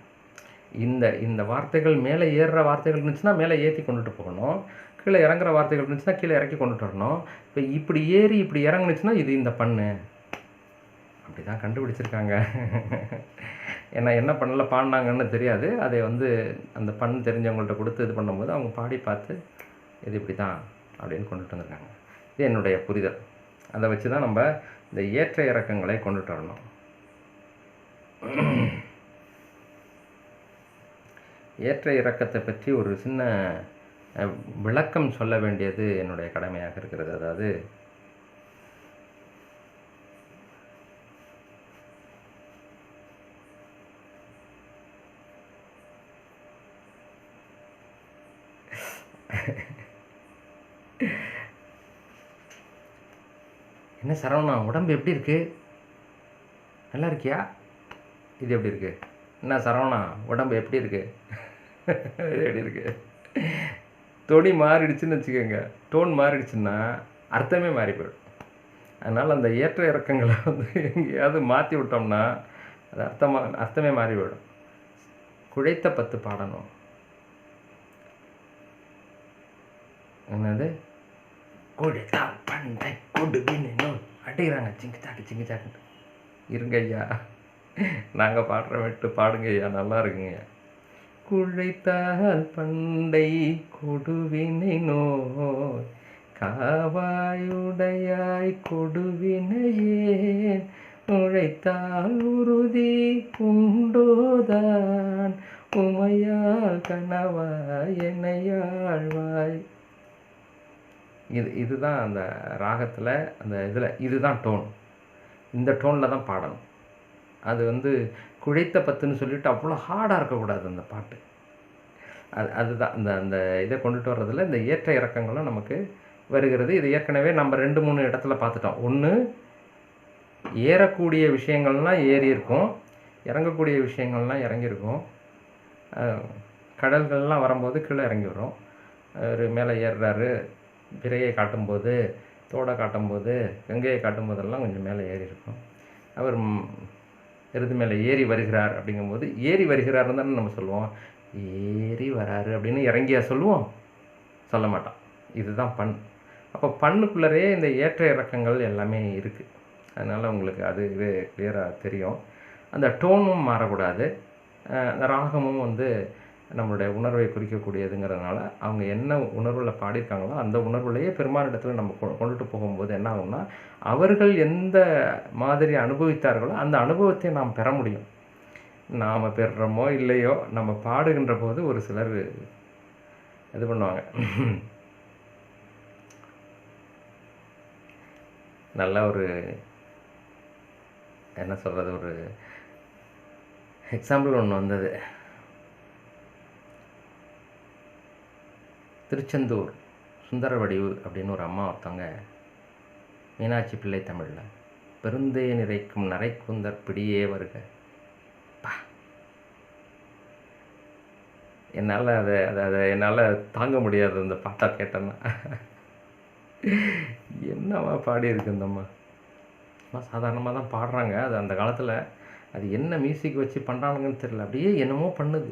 இந்த வார்த்தைகள் மேலே ஏறுற வார்த்தைகள் இருந்துச்சுன்னா மேலே ஏற்றி கொண்டுட்டு போகணும், கீழே இறங்குற வார்த்தைகள் இருந்துச்சுன்னா கீழே இறக்கி கொண்டுட்டு வரணும். இப்போ இப்படி ஏறி இப்படி இறங்குனுச்சுன்னா இது இந்த பண்ணு. அப்படி தான் கண்டுபிடிச்சிருக்காங்க. ஏன்னா என்ன பண்ணல பாடினாங்கன்னு தெரியாது. அதை அந்த பண்ணு தெரிஞ்சவங்கள்ட்ட கொடுத்து இது பண்ணும்போது அவங்க பாடி பார்த்து இது இப்படி தான் அப்படின்னு கொண்டுட்டு வந்திருக்காங்க. இது என்னுடைய புரிதல். அதை வச்சு தான் நம்ம இந்த ஏற்ற இறக்கங்களை கொண்டுட்டு வரணும். ஏற்ற இறக்கத்தை பற்றி ஒரு சின்ன விளக்கம் சொல்ல வேண்டியது என்னுடைய கடமையாக இருக்கிறது. அதாவது என்ன சரவணா, உடம்பு எப்படி இருக்கு? நல்லா இருக்கியா? இது எப்படி இருக்கு? என்ன சரவணா, உடம்பு எப்படி இருக்கு? இது எப்படி இருக்கு? தொனி மாறிடுச்சுன்னு வச்சுக்கோங்க, டோன் மாறிடுச்சுன்னா அர்த்தமே மாறி போயிடும். அதனால் அந்த ஏற்ற இறக்கங்களை எங்கேயாவது மாற்றி விட்டோம்னா அது அர்த்தமே மாறி போயிடும். குழைத்த 10 பாடணும். என்னது? குழைத்தால் பண்டை கொடுவினை நோய் அடிக்கிறாங்க, சிங்கு சாக்கு. இருங்க ஐயா, நாங்கள் பாடுற விட்டு பாடுங்க ஐயா, நல்லா இருக்குங்க. குழைத்தால் பண்டை கொடுவினை நோய் காவாயுடையாய் கொடுவினையேன் உழைத்தால் உறுதி உண்டோதான் உமையால் கனவாய் என்னையாழ்வாய். இதுதான் அந்த ராகத்தில், அந்த இதில் இதுதான் டோன். இந்த டோனில் தான் பாடணும். அது குழைத்த 10ன்னு சொல்லிவிட்டு அவ்வளோ ஹார்டாக இருக்கக்கூடாது அந்த பாட்டு. அதுதான் அந்த இதை கொண்டுட்டு வர்றதில் இந்த ஏற்ற இறக்கங்களும் நமக்கு வருகிறது. இது ஏற்கனவே நம்ம 2-3 இடத்துல பார்த்துட்டோம். ஒன்று, ஏறக்கூடிய விஷயங்கள்லாம் ஏறி இருக்கும், இறங்கக்கூடிய விஷயங்கள்லாம் இறங்கியிருக்கும். கடல்கள்லாம் வரும்போது கீழே இறங்கி வரும். ஒரு மேலே ஏறுறாரு, பிறையை காட்டும்போது, தோடை காட்டும்போது, கங்கையை காட்டும்போதெல்லாம் கொஞ்சம் மேலே ஏறி இருக்கும். அவர் எருது மேலே ஏறி வருகிறார் அப்படிங்கும்போது, ஏறி வருகிறாருன்னு தானே நம்ம சொல்லுவோம். ஏறி வராரு அப்படின்னு இறங்கியா சொல்லுவோம்? சொல்ல மாட்டோம். இதுதான் பண். அப்போ பண்ணுக்குள்ளரே இந்த ஏற்ற இறக்கங்கள் எல்லாமே இருக்குது. அதனால் உங்களுக்கு அது இது கிளியராக தெரியும். அந்த டோனும் மாறக்கூடாது. அந்த ராகமும் நம்மளுடைய உணர்வை குறிக்கக்கூடியதுங்கிறதுனால அவங்க என்ன உணர்வில் பாடியிருக்காங்களோ அந்த உணர்வுலையே பெருமானிடத்தில் நம்ம கொண்டுட்டு போகும்போது என்ன ஆகும்னா, அவர்கள் எந்த மாதிரி அனுபவித்தார்களோ அந்த அனுபவத்தை நாம் பெற முடியும். நாம் பெறுறோமோ இல்லையோ, நம்ம பாடுகின்ற போது ஒரு சிலர் இது பண்ணுவாங்க. நல்ல ஒரு என்ன சொல்கிறது, ஒரு எக்ஸாம்பிள் ஒன்று வந்தது. திருச்செந்தூர் சுந்தரவடிவு அப்படின்னு ஒரு அம்மா ஒருத்தவங்க, மீனாட்சி பிள்ளை தமிழில் பெருந்தே நிறைக்கும் நரைக்குந்தர் பிடியே வருக. என்னால் அதை என்னால் தாங்க முடியாது. அந்த பாட்டை கேட்டேன்னா என்னவா பாடியிருக்கு இந்த அம்மா. சாதாரணமாக தான் பாடுறாங்க. அது அந்த காலத்தில் அது என்ன மியூசிக் வச்சு பண்ணுறானுங்கன்னு தெரியல, அப்படியே என்னமோ பண்ணுது.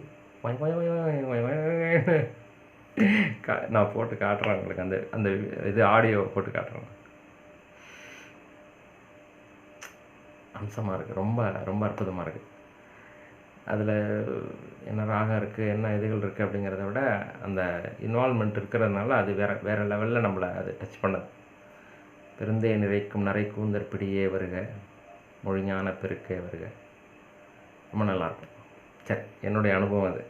நான் போட்டு காட்டுறேன் உங்களுக்கு, அந்த இது ஆடியோ போட்டு காட்டுறேன். அம்சமாக இருக்குது, ரொம்ப ரொம்ப அற்புதமாக இருக்குது. அதில் என்ன ராகம் இருக்குது, என்ன இதுகள் இருக்குது அப்படிங்கிறத விட அந்த இன்வால்மெண்ட் இருக்கிறதுனால அது வேறு லெவலில் நம்மளை அது டச் பண்ணுது. பெருந்தே நிறைக்கும் நரை கூந்தற் பிடியே வருக, மொழிஞான பெருக்கே வருக. ரொம்ப நல்லாயிருக்கும். சரி, என்னுடைய அனுபவம் அது.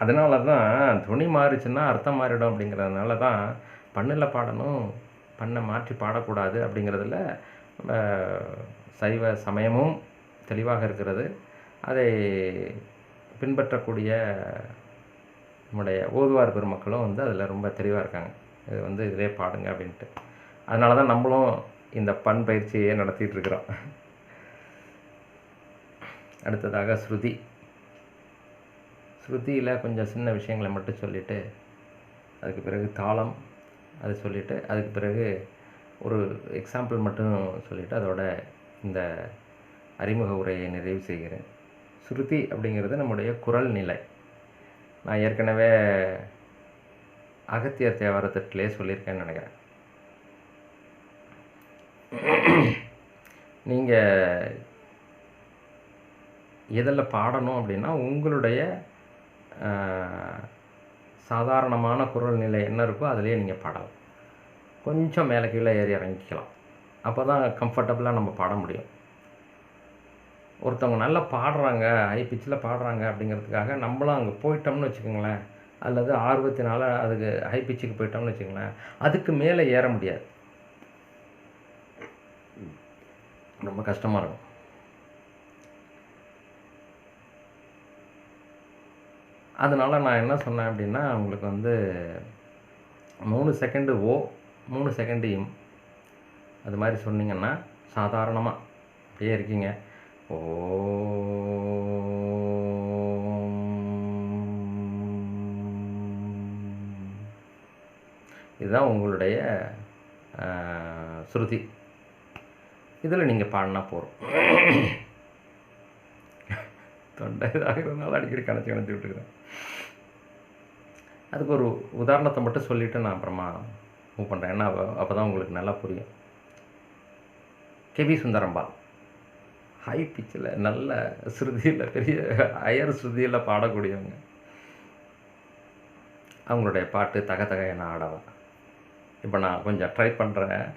அதனால தான் துணி மாறிச்சுன்னா அர்த்தம் மாறிடும் அப்படிங்கிறதுனால தான் பண்ணில் பாடணும், பண்ணை மாற்றி பாடக்கூடாது அப்படிங்கிறதுல சைவ சமயமும் தெளிவாக இருக்கிறது. அதை பின்பற்றக்கூடிய நம்முடைய ஓதுவார் பெருமக்களும் வந்து அதில் ரொம்ப தெளிவாக இருக்காங்க. இது வந்து இதிலே பாடுங்க அப்படின்ட்டு. அதனால தான் நம்மளும் இந்த பண் பயிற்சியை நடத்திட்டு இருக்கிறோம். அடுத்ததாக ஸ்ருதி. ஸ்ருதியில் கொஞ்சம் சின்ன விஷயங்களை மட்டும் சொல்லிவிட்டு அதுக்கு பிறகு தாளம் அதை சொல்லிவிட்டு அதுக்கு பிறகு ஒரு எக்ஸாம்பிள் மட்டும் சொல்லிவிட்டு அதோட இந்த அறிமுக உரையை நிறைவு செய்கிறேன். ஸ்ருதி அப்படிங்கிறது நம்முடைய குரல் நிலை. நான் ஏற்கனவே அகத்தியர் தேவாரத்திலே சொல்லியிருக்கேன்னு நினைக்கிறேன். நீங்கள் எதில் பாடணும் அப்படின்னா உங்களுடைய சாதாரணமான குரல் நிலை என்ன இருக்கோ அதிலே நீங்கள் பாடலாம். கொஞ்சம் மேலே கீழே ஏறி இறங்கிக்கலாம். அப்போ தான் கம்ஃபர்டபுளாக நம்ம பாட முடியும். ஒருத்தவங்க நல்லா பாடுறாங்க, ஹை பிச்சில் பாடுறாங்க அப்படிங்கிறதுக்காக நம்மளும் அங்கே போயிட்டோம்னு வச்சுக்கோங்களேன், அல்லது ஆர்வத்தினால அதுக்கு ஹை பிச்சுக்கு போயிட்டோம்னு வச்சுக்கோங்களேன், அதுக்கு மேலே ஏற முடியாது. ரொம்ப கஷ்டமாக இருக்கும். அதனால் நான் என்ன சொன்னேன் அப்படின்னா, உங்களுக்கு வந்து 3 செகண்டு ஓ, 3 செகண்டு இம், அது மாதிரி சொன்னீங்கன்னா சாதாரணமாக அப்படியே இருக்கீங்க. ஓ, இதுதான் உங்களுடைய ஸ்ருதி. இதில் நீங்கள் பாடினா போகிறோம். தொண்டை இதாகிறதுனால அடிக்கடி கணச்சி விட்டுக்கிறேன். அதுக்கு ஒரு உதாரணத்தை மட்டும் சொல்லிவிட்டு நான் அப்புறமா மூவ் பண்ணுறேன். ஏன்னா அப்போ தான் உங்களுக்கு நல்லா புரியும். கே.வி. சுந்தரம்பாள் ஹை பிச்சில் நல்ல ஸ்ருதியில் பெரிய ஹையர் ஸ்ருதியில் பாடக்கூடியவங்க. அவங்களுடைய பாட்டு தக தக என்ன ஆடவா. இப்போ நான் கொஞ்சம் ட்ரை பண்ணுறேன்.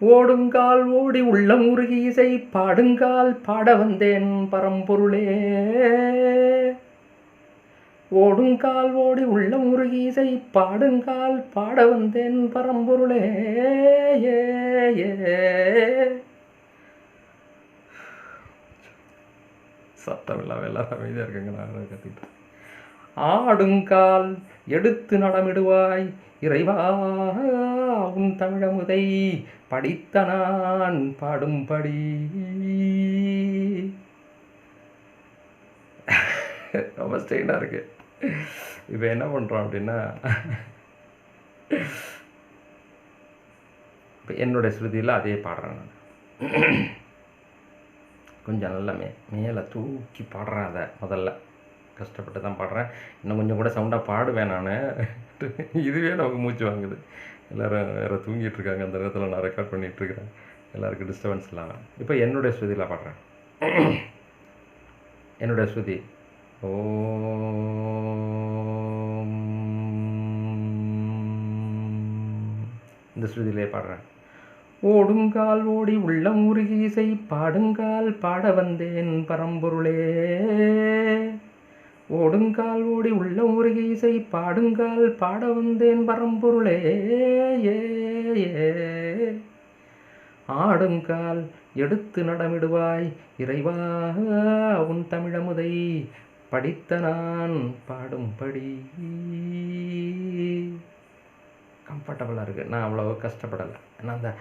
ஓடுங்கால் ஓடி உள்ளம் உருகி இசை பாடுங்கால் பாட வந்தேன் பரம்பொருளே. ஓடுங்கால் ஓடி உள்ளம் உருகி இசை பாடுங்கால் பாட வந்தேன் பரம்பொருளே. சத்தம் இல்லாமல் எல்லாரும் அமைதியாக இருக்குங்க. நான் கற்றுக்கிட்டேன். ஆடுங்கால் எடுத்து நடமிடுவாய் இறைவா உன் தமிழமுதை படித்த நான் பாடும்படி. ரொம்ப ஸ்ட்ரெயினாக இருக்கு. இப்போ என்ன பண்ணுறோம் அப்படின்னா, இப்போ என்னுடைய ஸ்ருதியில் அதே பாடுறேன் நான். கொஞ்சம் நல்லா மேலே தூக்கி பாடுறேன். அதை முதல்ல கஷ்டப்பட்டு தான் பாடுறேன். இன்னும் கொஞ்சம் கூட சவுண்டாக பாடுவேன் நான். இதுவே நமக்கு மூச்சு வாங்குது. எல்லோரும் வேறு தூங்கிட்டுருக்காங்க. அந்த நேரத்தில் நான் ரெக்கார்ட் பண்ணிகிட்ருக்கிறேன். எல்லாருக்கும் டிஸ்டர்பன்ஸ் இல்லாமல். இப்போ என்னுடைய ஸ்ருதியில் பாடுறேன். என்னுடைய ஸ்ருதி இந்த ஸ்ருதியிலே பாடுறேன். ஓடுங்கால் ஓடி உள்ளம் உருகி இசை பாடுங்கால் பாட வந்தேன் பரம்பொருளே. ஓடுங்கால் ஓடி உள்ளம் உருகி இசை பாடுங்கால் பாட வந்தேன் பரம்பொருளே. ஆடுங்கால் எடுத்து நடமிடுவாய் இறைவா உன் தமிழமுதை படித்த நான் பாடும்படி. கம்ஃபர்டபுளாக இருக்குது. நான் அவ்வளோ கஷ்டப்படலை. ஏன்னா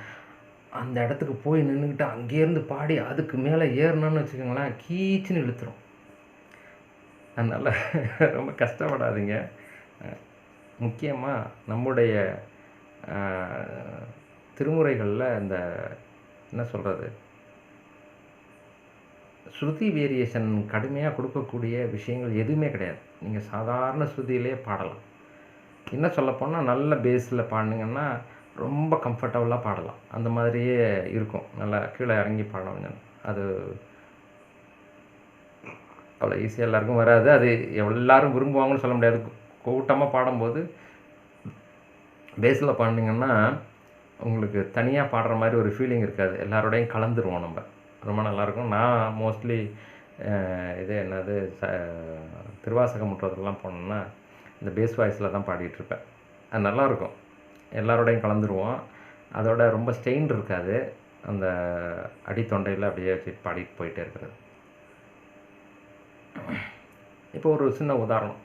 அந்த இடத்துக்கு போய் நின்றுக்கிட்டு அங்கேருந்து பாடி அதுக்கு மேலே ஏறணும்னு வச்சுக்கோங்களேன், கீச்சுன்னு இழுத்துரும். அதனால் ரொம்ப கஷ்டப்படாதீங்க. முக்கியமாக நம்முடைய திருமுறைகளில் இந்த என்ன சொல்கிறது, ஸ்ருதி வேரியேஷன் கடுமையாக கொடுக்கக்கூடிய விஷயங்கள் எதுவுமே கிடையாது. நீங்கள் சாதாரண ஸ்ருதியிலே பாடலாம். என்ன சொல்லப்போனால் நல்ல பேஸில் பாடினீங்கன்னா ரொம்ப கம்ஃபர்டபுளாக பாடலாம். அந்த மாதிரியே இருக்கும். நல்லா கீழே இறங்கி பாடணும். அது அவ்வளோ ஈஸியாக எல்லாருக்கும் வராது. அது எல்லாரும் விரும்புவாங்கன்னு சொல்ல முடியாது. கூட்டமாக பாடும்போது பேஸில் பாடினீங்கன்னா உங்களுக்கு தனியாக பாடுற மாதிரி ஒரு ஃபீலிங் இருக்காது. எல்லாரோடையும் கலந்துருவோம் நம்ம. ரொம்ப நல்லாயிருக்கும். நான் மோஸ்ட்லி இது என்னது திருவாசக முற்றத்துலலாம் போனோம்னா இந்த பேஸ் வாய்ஸில் தான் பாடிட்டுருப்பேன். அது நல்லாயிருக்கும். எல்லாரோடையும் கலந்துருவோம். அதோட ரொம்ப ஸ்ட்ரெயின் இருக்காது. அந்த அடித்தொண்டையில் அப்படியே வச்சு பாடிட்டு போயிட்டே இருக்கிறது. இப்போ ஒரு சின்ன உதாரணம்.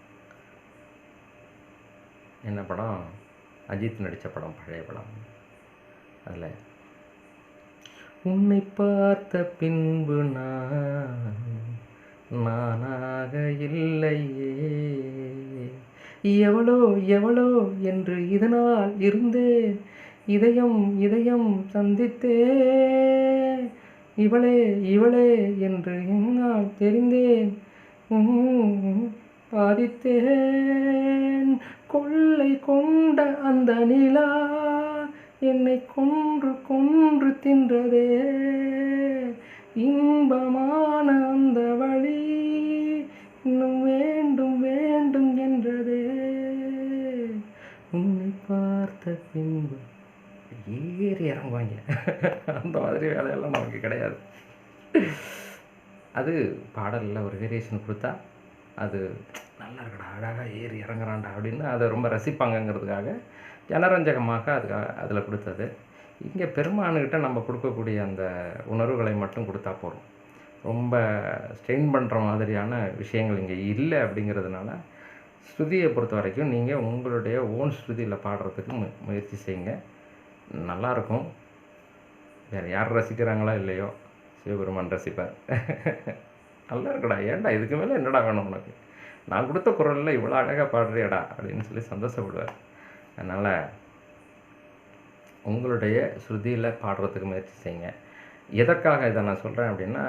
என்ன படம்? அஜித் நடித்த படம், பழைய படம். அதில் உன்னை பார்த்த பின்பு நானாக இல்லையே, எவளோ எவளோ என்று இதனால் இருந்தேன், இதயம் இதயம் சந்தித்தே, இவளே இவளே என்று என்னால் தெரிந்தேன், பாதித்தேன். கொள்ளை கொண்ட அந்த நிலா என்னை கொன்று கொன்று தின்றதே, இன்பமான அந்த வழி இன்னும் வேண்டும் வேண்டும் என்றதே, உன்னை பார்த்த பின்பு ஏறி இறங்குவாங்க. அந்த மாதிரி வேலையெல்லாம் நமக்கு கிடையாது. அது பாடலில் ஒரு வேரியேஷன் கொடுத்தா அது நல்லா இருக்கடா, அழகாக ஏறி இறங்குறான்டா அப்படின்னு அதை ரொம்ப ரசிப்பாங்கங்கிறதுக்காக ஜனரஞ்சகமாக அதில் கொடுத்தது. இங்கே பெருமானுக்கிட்ட நம்ம கொடுக்கக்கூடிய அந்த உணர்வுகளை மட்டும் கொடுத்தா போதும். ரொம்ப ஸ்ட்ரெயின் பண்ணுற மாதிரியான விஷயங்கள் இங்கே இல்லை. அப்படிங்கிறதுனால ஸ்ருதியை பொறுத்த வரைக்கும் நீங்கள் உங்களுடைய ஓன் ஸ்ருதியில் பாடுறதுக்கு முயற்சி செய்யுங்க. நல்லாயிருக்கும். வேறு யார் ரசிக்கிறாங்களோ இல்லையோ, சிவபெருமான் ரசிப்பார். நல்லா இருக்கடா, ஏன்டா இதுக்கு மேலே என்னடா வேணும் உனக்கு, நான் கொடுத்த குரலில் இவ்வளோ அழகாக பாடுறியடா அப்படின்னு சொல்லி சந்தோஷப்படுவார். அதனால் உங்களுடைய ஸ்ருதியில் பாடுறதுக்கு முயற்சி செய்யுங்க. எதற்காக இதை நான் சொல்கிறேன் அப்படின்னா,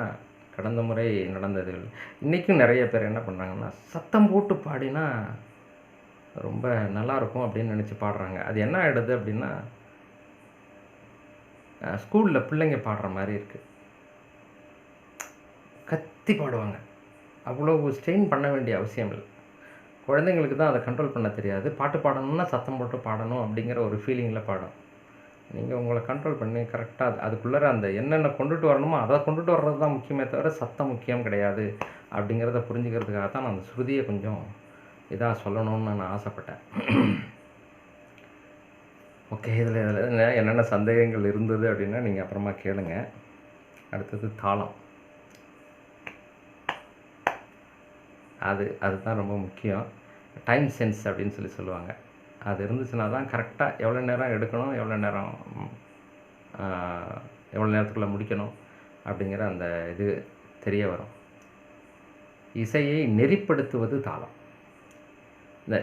கடந்த முறை நடந்தது, இன்றைக்கும் நிறைய பேர் என்ன பண்ணுறாங்கன்னா, சத்தம் போட்டு பாடினா ரொம்ப நல்லாயிருக்கும் அப்படின்னு நினச்சி பாடுறாங்க. அது என்ன ஆகிடுது அப்படின்னா, ஸ்கூலில் பிள்ளைங்க பாடுற மாதிரி இருக்குது. கத்தி பாடுவாங்க. அவ்வளோ ஸ்ட்ரெயின் பண்ண வேண்டிய அவசியம் இல்லை. குழந்தைங்களுக்கு தான் அதை கண்ட்ரோல் பண்ண தெரியாது. பாட்டு பாடணும்னா சத்தம் போட்டு பாடணும் அப்படிங்கிற ஒரு ஃபீலிங்கில் பாடும். நீங்கள் உங்களை கண்ட்ரோல் பண்ணி கரெக்டாக அதுக்குள்ளார அந்த என்னென்ன கொண்டுட்டு வரணுமோ அதை கொண்டுட்டு வர்றது தான் முக்கியமே தவிர சத்தம் முக்கியம் கிடையாது அப்படிங்கிறத புரிஞ்சுக்கிறதுக்காக தான் நான் அந்த ஸ்ருதியை கொஞ்சம் இதாக சொல்லணும்னு நான் ஆசைப்பட்டேன். ஓகே, இதில் என்னென்ன சந்தேகங்கள் இருந்தது அப்படின்னா நீங்கள் அப்புறமா கேளுங்க. அடுத்தது தாளம். அதுதான் ரொம்ப முக்கியம். டைம் சென்ஸ் அப்படின்னு சொல்லுவாங்க. அது இருந்துச்சுன்னா தான் கரெக்டாக எவ்வளோ நேரம் எடுக்கணும், எவ்வளோ நேரத்துக்குள்ளே முடிக்கணும் அப்படிங்கிற அந்த இது தெரிய வரும். இசையை நெறிப்படுத்துவது தாளம். இந்த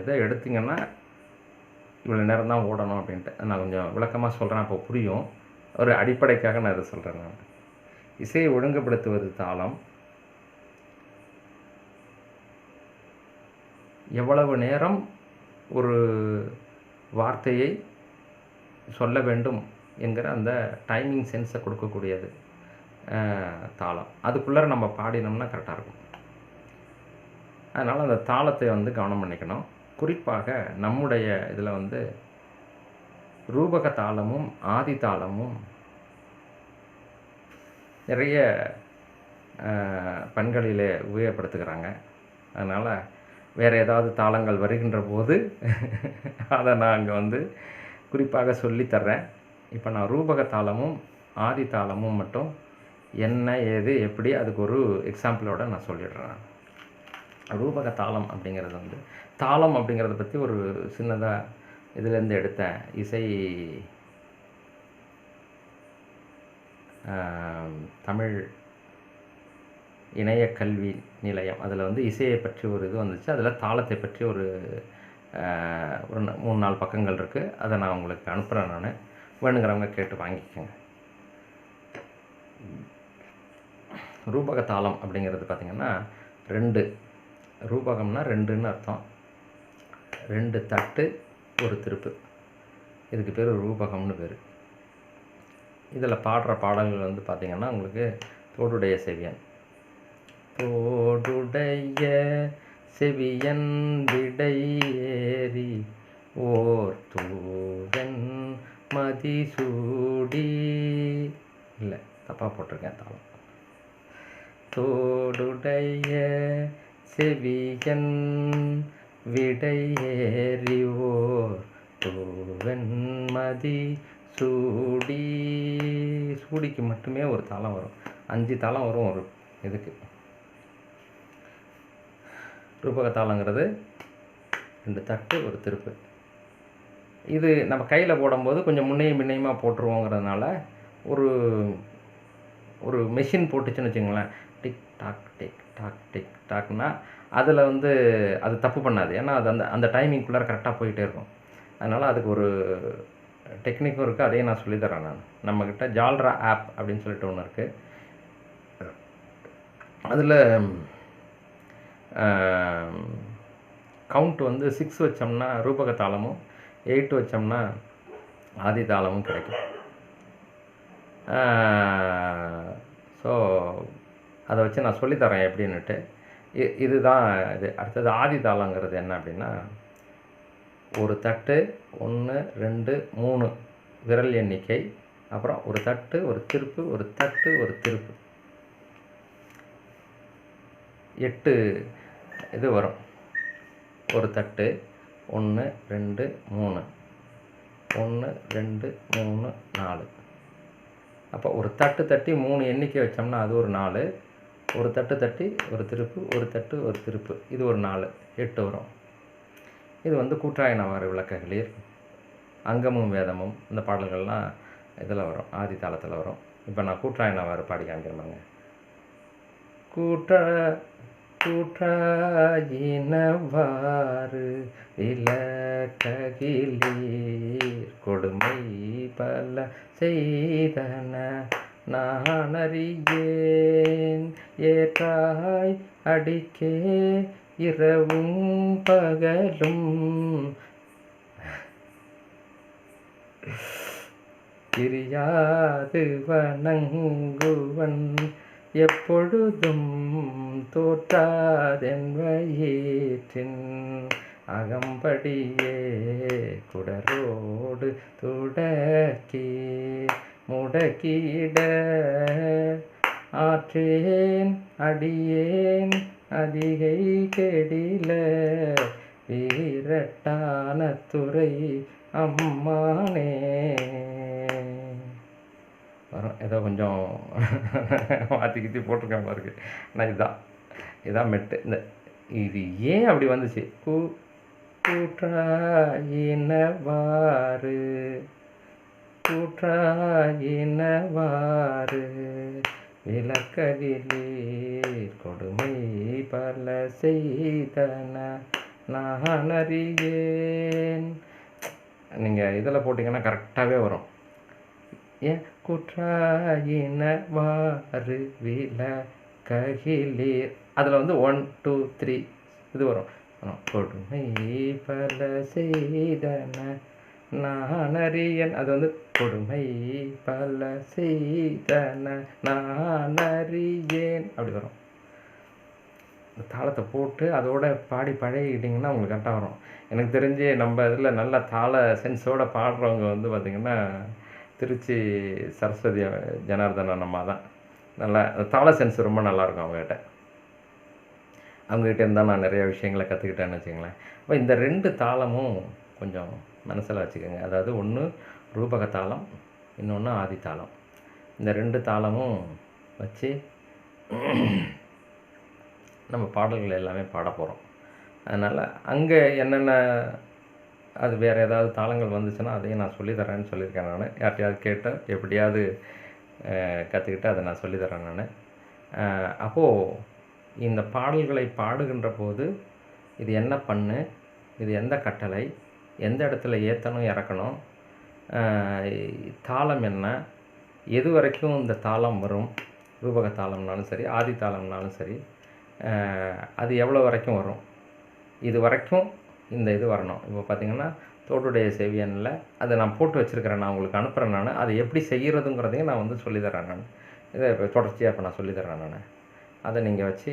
இதை எடுத்திங்கன்னா இவ்வளோ நேரம் தான் ஓடணும் அப்படின்ட்டு நான் கொஞ்சம் விளக்கமாக சொல்கிறேன், அப்போ புரியும். ஒரு அடிப்படைக்காக நான் இதை சொல்கிறேன். நான் இசையை ஒழுங்குபடுத்துவது தாளம். எவ்வளவு நேரம் ஒரு வார்த்தையை சொல்ல வேண்டும் என்கிற அந்த டைமிங் சென்ஸை கொடுக்கக்கூடியது தாளம். அதுக்குள்ளே நம்ம பாடினோம்னா கரெக்டாக இருக்கும். அதனால் அந்த தாளத்தை கவனம் பண்ணிக்கணும். குறிப்பாக நம்முடைய இதில் ரூபக தாளமும் ஆதி தாளமும் நிறைய பண்களிலே உபயோகப்படுத்துகிறாங்க. அதனால் வேறு ஏதாவது தாளங்கள் வருகின்ற போது அதை நான் அங்கே குறிப்பாக சொல்லித்தர்றேன். இப்போ நான் ரூபக தாளமும் ஆதி தாளமும் மட்டும் என்ன ஏது எப்படி அதுக்கு ஒரு எக்ஸாம்பிளோடு நான் சொல்லிடுறேன். ரூபக தாளம் அப்படிங்கிறது தாளம் அப்படிங்கிறத பற்றி ஒரு சின்னதாக இதுலேருந்து எடுத்தேன். இசை தமிழ் இணைய கல்வி நிலையம் அதில் இசையை பற்றி ஒரு இது வந்துச்சு. அதில் தாளத்தை பற்றி ஒரு 3-4 பக்கங்கள் இருக்குது. அதை நான் உங்களுக்கு அனுப்புகிறேன். நான் வேணுங்கிறவங்க கேட்டு வாங்கிக்கோங்க. ரூபக தாளம் அப்படிங்கிறது பார்த்திங்கன்னா 2 ரூபகம்னா 2ன்னு அர்த்தம். 2 தட்டு ஒரு திருப்பு. இதுக்கு பேர் ரூபகம்னு பேர். இதில் பாடுற பாடல்கள் வந்து பார்த்திங்கன்னா உங்களுக்கு தோடுடைய செவியன், தோடுடைய செவியன் விடையேறி ஓர் தூவன் மதிசூடி, இல்லை தப்பாக போட்டிருக்கேன் தாளம். தோடுடைய செவியன் விடையேறி ஓர் தூவன் மதி சூடி. சூடிக்கு மட்டுமே ஒரு தாளம் வரும், 5 தாளம் வரும் ஒரு இதுக்கு. ரூபக தாளங்கிறது 2 தட்டு ஒரு திருப்பு. இது நம்ம கையில் போடும்போது கொஞ்சம் முன்னையும் பின்னையுமா போட்டுருவோங்கிறதுனால ஒரு ஒரு மெஷின் போட்டுச்சுன்னு வச்சுங்களேன், tick tock tick tock tick டாக்னா அதில் வந்து அது தப்பு பண்ணாது. ஏன்னா அது அந்த டைமிங்குள்ளார கரெக்டாக போயிட்டே இருக்கும். அதனால் அதுக்கு ஒரு டெக்னிக்கும் இருக்குது, அதையும் நான் சொல்லித்தரேன். நம்மக்கிட்ட ஜால்ரா ஆப் அப்படின்னு சொல்லிட்டு ஒன்று இருக்குது. அதில் கவுண்ட் வந்து 6 வச்சோம்னா ரூபக தாளமும், 8 வச்சோம்னா ஆதி தாளமும் கிடைக்கும். ஸோ அதை வச்சு நான் சொல்லித்தரேன் எப்படின்னுட்டு. இதுதான் இது. அடுத்தது ஆதி தாளங்கிறது என்ன அப்படின்னா, ஒரு தட்டு 1 2 3 விரல் எண்ணிக்கை, அப்புறம் ஒரு தட்டு ஒரு திருப்பு, ஒரு தட்டு ஒரு திருப்பு, 8 இது வரும். ஒரு தட்டு 1 2 3 1 2 3 4. அப்போ ஒரு தட்டு தட்டி 3 எண்ணிக்கை வச்சோம்னா அது ஒரு 4. ஒரு தட்டு தட்டி ஒரு திருப்பு, ஒரு தட்டு ஒரு திருப்பு, இது ஒரு 4, 8 வரும். இது வந்து கூற்றாயினவாறு விளக்கங்களில் அங்கமும் வேதமும் இந்த பாடல்கள்லாம் இதில் வரும், ஆதி தாளத்தில் வரும். இப்போ நான் கூற்றாயினவாறு பாடி காமிக்கிறேங்க. கூற்றாயினவாறு விளக்ககிலீர் கொடுமை பல செய்தன நான் அறியேன், ஏற்றாய் அடிக்கே இரவும் பகலும் பிரியாது வணங்குவன் எப்பொழுதும் தோற்றாதென் வயிற்றின் அகம்படியே குடரோடு துடக்கி முடக்கிட ஆற்றேன் அடியேன் அதிகை கெடில வீரட்டான துறை அம்மானே. வரும் ஏதோ கொஞ்சம் மாற்றி கித்தி போட்டிருக்கேன் பாருக்கு. ஆனால் இதுதான் மெட்டு. இந்த இது ஏன் அப்படி வந்துச்சு? கூற்றாயினவாறு விளக்ககிலீர் கொடுமை பல செய்தன நான் அறியேன். நீங்கள் இதில் போட்டிங்கன்னா கரெக்டாகவே வரும். ஏன் கூற்றாயினவாறு விளக்ககிலீர், அதில் வந்து 1 2 3 இது வரும். கொடுமை பல செய்தன நான் அறியேன், அது வந்து கொடுமை பல செய்தன நான் அறியேன் அப்படி வரும். இந்த தாளத்தை போட்டு அதோட பாடி பழகிக்கிட்டிங்கன்னா உங்களுக்கு கரெக்டாக வரும். எனக்கு தெரிஞ்சு நம்ம இதில் நல்ல தாள சென்ஸோடு பாடுறவங்க வந்து பார்த்திங்கன்னா திருச்சி சரஸ்வதி ஜனார்தனன் அம்மா தான். நல்லா தாள சென்ஸ் ரொம்ப நல்லாயிருக்கும் அவங்ககிட்ட. அவங்ககிட்ட இருந்தால் நான் நிறைய விஷயங்களை கற்றுக்கிட்டேன்னு வச்சுங்களேன். அப்போ இந்த 2 தாளமும் கொஞ்சம் மனசில் வச்சுக்கோங்க. அதாவது ஒன்று ரூபக தாளம், இன்னொன்று ஆதி தாளம். இந்த 2 தாளமும் வச்சு நம்ம பாடல்கள் எல்லாமே பாட போகிறோம். அதனால் அங்கே என்னென்ன அது வேறு ஏதாவது தாளங்கள் வந்துச்சுன்னா அதையும் நான் சொல்லித்தரேன்னு சொல்லியிருக்கேன். நான் யார்கிட்டையாவது கேட்டு எப்படியாவது கற்றுக்கிட்டு அதை நான் சொல்லித்தரேன் நான். அப்போது இந்த பாடல்களை பாடுகின்ற போது இது என்ன பண்ணு, இது எந்த கட்டளை, எந்த இடத்துல ஏற்றணும் இறக்கணும், தாளம் என்ன, எது வரைக்கும் இந்த தாளம் வரும், ரூபக தாளம்னாலும் சரி ஆதி தாளம்னாலும் சரி, அது எவ்வளோ வரைக்கும் வரும், இது வரைக்கும் இந்த இது வரணும். இப்போ பார்த்திங்கன்னா தோடுடைய செவியனில் அதை நான் போட்டு வச்சுருக்கிறேன், நான் உங்களுக்கு அனுப்புகிறேன். நான் அதை எப்படி செய்கிறதுங்கிறதையும் நான் வந்து சொல்லித்தரேன். நான் இதை இப்போ தொடர்ச்சியாக இப்போ நான் சொல்லித்தரேன். நான் அதை நீங்கள் வச்சு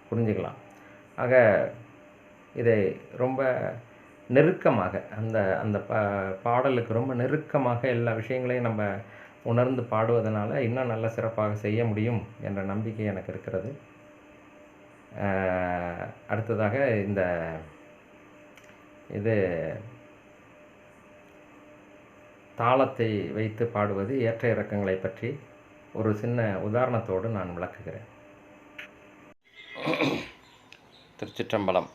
புரிஞ்சுக்கலாம். ஆக இதை ரொம்ப நெருக்கமாக அந்த அந்த பாடலுக்கு ரொம்ப நெருக்கமாக எல்லா விஷயங்களையும் நம்ம உணர்ந்து பாடுவதனால இன்னும் நல்ல சிறப்பாக செய்ய முடியும் என்ற நம்பிக்கை எனக்கு இருக்கிறது. அடுத்ததாக இது தாளத்தை வைத்து பாடுவது ஏற்ற இறக்கங்களை பற்றி ஒரு சின்ன உதாரணத்தோடு நான் விளக்குகிறேன். திருச்சிற்றம்பலம்.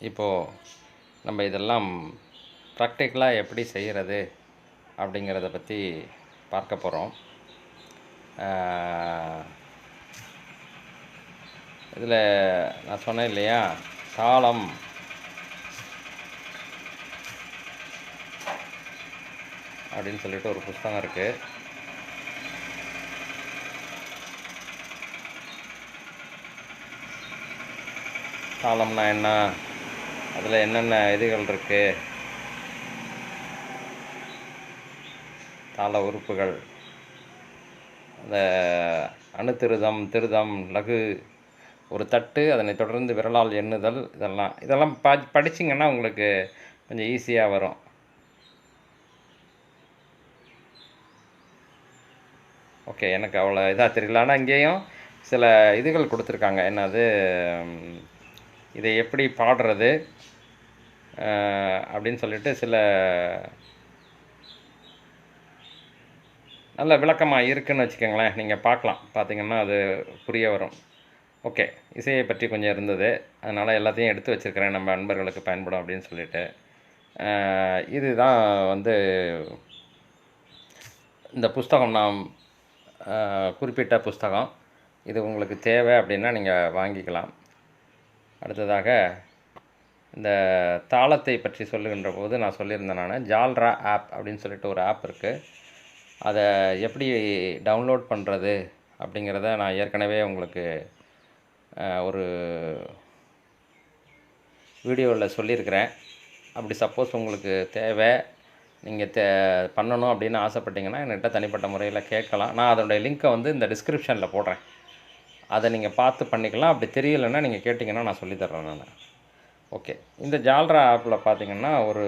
இப்போது நம்ம இதெல்லாம் ப்ராக்டிக்கலாக எப்படி செய்கிறது அப்படிங்கிறத பற்றி பார்க்க போகிறோம். இதில் நான் சொன்னேன் இல்லையா, தாளம் அப்படின்னு சொல்லிட்டு ஒரு புஸ்தகம் இருக்குது. தாளம்னா என்ன, அதில் என்னென்ன இதுகள் இருக்குது, தாள உறுப்புகள், அந்த அணுத்திருதம், திருதம், லகு, ஒரு தட்டு, அதனை தொடர்ந்து விரலால் எண்ணுதல், இதெல்லாம் படிச்சிங்கன்னா உங்களுக்கு கொஞ்சம் ஈஸியாக வரும். ஓகே, எனக்கு அவ்வளோ இதாக தெரியல. ஆனால் இங்கேயும் சில இதுகள் கொடுத்துருக்காங்க. என்னது, இதை எப்படி பாடுறது அப்படின்னு சொல்லிட்டு சில நல்ல விளக்கமாக இருக்குதுன்னு வச்சுக்கோங்களேன். நீங்கள் பார்த்தீங்கன்னா அது புரிய வரும். ஓகே, இசையை பற்றி கொஞ்சம் இருந்தது, அதனால் எல்லாத்தையும் எடுத்து வச்சுருக்கிறேன், நம்ம நண்பர்களுக்கு பயன்படும் அப்படின்னு சொல்லிட்டு. இதுதான் வந்து இந்த புஸ்தகம், நான் குறிப்பிட்ட புஸ்தகம். இது உங்களுக்கு தேவை அப்படின்னா நீங்கள் வாங்கிக்கலாம். அடுத்ததாக இந்த தாளத்தை பற்றி சொல்லுகின்ற போது நான் சொல்லியிருந்தேன், நான் ஜால்ரா ஆப் அப்படின்னு சொல்லிட்டு ஒரு ஆப் இருக்குது. அதை எப்படி டவுன்லோட் பண்ணுறது அப்படிங்கிறத நான் ஏற்கனவே உங்களுக்கு ஒரு வீடியோவில் சொல்லியிருக்கிறேன். அப்படி சப்போஸ் உங்களுக்கு தேவை, நீங்கள் பண்ணணும் அப்படின்னு ஆசைப்பட்டீங்கன்னா என்கிட்ட தனிப்பட்ட முறையில் கேட்கலாம். நான் அதனுடைய லிங்க்கை வந்து இந்த டிஸ்கிரிப்ஷனில் போடுறேன், அதை நீங்கள் பார்த்து பண்ணிக்கலாம். அப்படி தெரியலைன்னா நீங்கள் கேட்டிங்கன்னா நான் சொல்லித்தர்றேன் நான். ஓகே, இந்த ஜால்ரா ஆப்பில் பார்த்திங்கன்னா ஒரு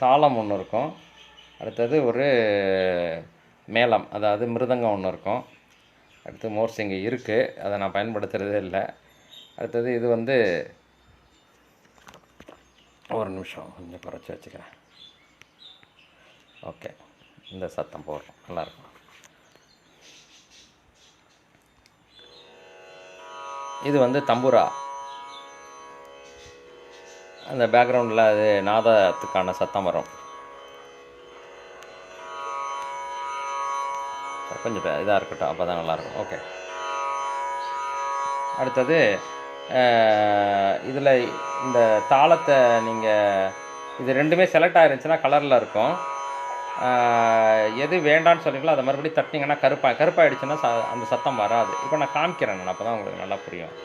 தாளம் ஒன்று இருக்கும், அடுத்தது ஒரு மேளம், அதாவது மிருதங்கம் ஒன்று இருக்கும், அடுத்து மோர்சிங்கு இருக்குது, அதை நான் பயன்படுத்துகிறதே இல்லை. அடுத்தது இது வந்து ஒரு நிமிஷம் கொஞ்சம் குறைச்சி வச்சுக்கிறேன். ஓகே, இந்த சத்தம் போடுறோம், நல்லாயிருக்கும். இது வந்து தம்புரா, அந்த பேக்ரவுண்டில் அது நாதத்துக்கான சத்தம் வரும். கொஞ்சம் இதாக இருக்கட்டும், அப்போ தான் நல்லாயிருக்கும். ஓகே, அடுத்தது இதில் இந்த தாளத்தை நீங்கள் இது ரெண்டுமே செலக்ட் ஆகிருந்துச்சுன்னா கலரில் இருக்கும். எது வேண்டான்னு சொன்னீங்களோ அதை மறுபடியும் தட்டினீங்கன்னா கருப்பாகிடுச்சுன்னா அந்த சத்தம் வராது. இப்போ நான் காமிக்கிறேன், நான் அப்போ தான் உங்களுக்கு நல்லா புரியும்.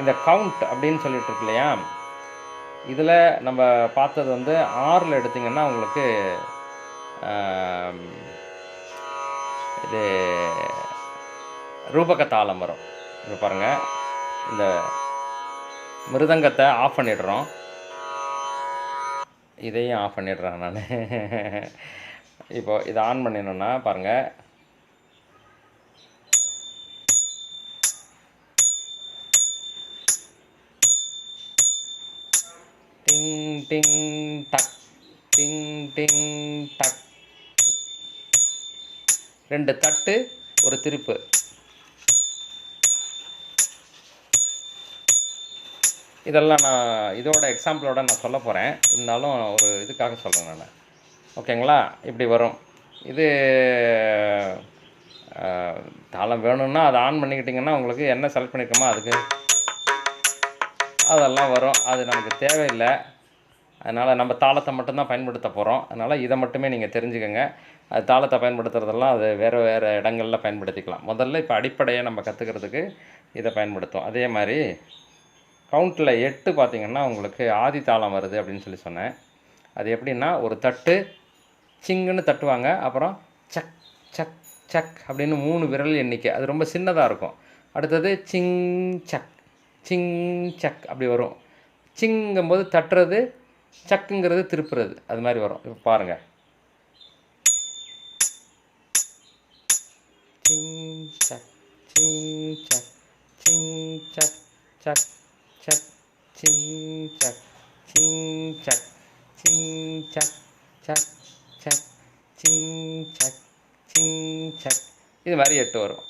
இந்த கவுண்ட் அப்படின்னு சொல்லிட்டு இருக்கு இல்லையா, இதில் நம்ம பார்த்தது வந்து 6ல் எடுத்திங்கன்னா உங்களுக்கு இது ரூபக தாளம் வரும். இப்போ பாருங்கள், இந்த மிருதங்கத்தை ஆஃப் பண்ணிடுறோம், இதையும் ஆஃப் பண்ணிடுறேன் நான். இப்போது இதை ஆன் பண்ணினோன்னா பாருங்கள், டிங் டிங் டக், டிங் டிங் டக், 2 தட்டு, ஒரு திருப்பு. இதெல்லாம் நான் இதோட எக்ஸாம்பிளோட நான் சொல்ல போகிறேன், இருந்தாலும் ஒரு இதுக்காக சொல்கிறேன் நான். ஓகேங்களா, இப்படி வரும். இது தாளம் வேணும்னா அதை ஆன் பண்ணிக்கிட்டிங்கன்னா உங்களுக்கு என்ன செலக்ட் பண்ணியிருக்கோமோ அதுக்கு அதெல்லாம் வரும். அது நமக்கு தேவையில்லை, அதனால் நம்ம தாளத்தை மட்டும்தான் பயன்படுத்த போகிறோம். அதனால் இதை மட்டுமே நீங்கள் தெரிஞ்சுக்கோங்க. அது தாளத்தை பயன்படுத்துகிறதெல்லாம் அது வேறு இடங்களில் பயன்படுத்திக்கலாம். முதல்ல இப்போ அடிப்படையை நம்ம கற்றுக்கிறதுக்கு இதை பயன்படுத்தும். அதே மாதிரி கவுண்டில் 8 பார்த்திங்கன்னா உங்களுக்கு ஆதி தாளம் வருது அப்படின்னு சொல்லி சொன்னேன். அது எப்படின்னா ஒரு தட்டு சிங்குன்னு தட்டுவாங்க, அப்புறம் சக் சக் சக் அப்படின்னு 3 விரல் எண்ணிக்கை, அது ரொம்ப சின்னதாக இருக்கும். அடுத்தது சிங் சக் சிங் சக் அப்படி வரும். சிங்கும்போது தட்டுறது, சக்குங்கிறது திருப்புறது, அது மாதிரி வரும். இப்போ பாருங்கள். சிங் சக் சிங் சக் சிங் சக் சக் சக் சிங் சக் சிங் சக் சிங் சக் சக் சக் சிங் சக் சிங் சக், இது மாதிரி 8 வரும்.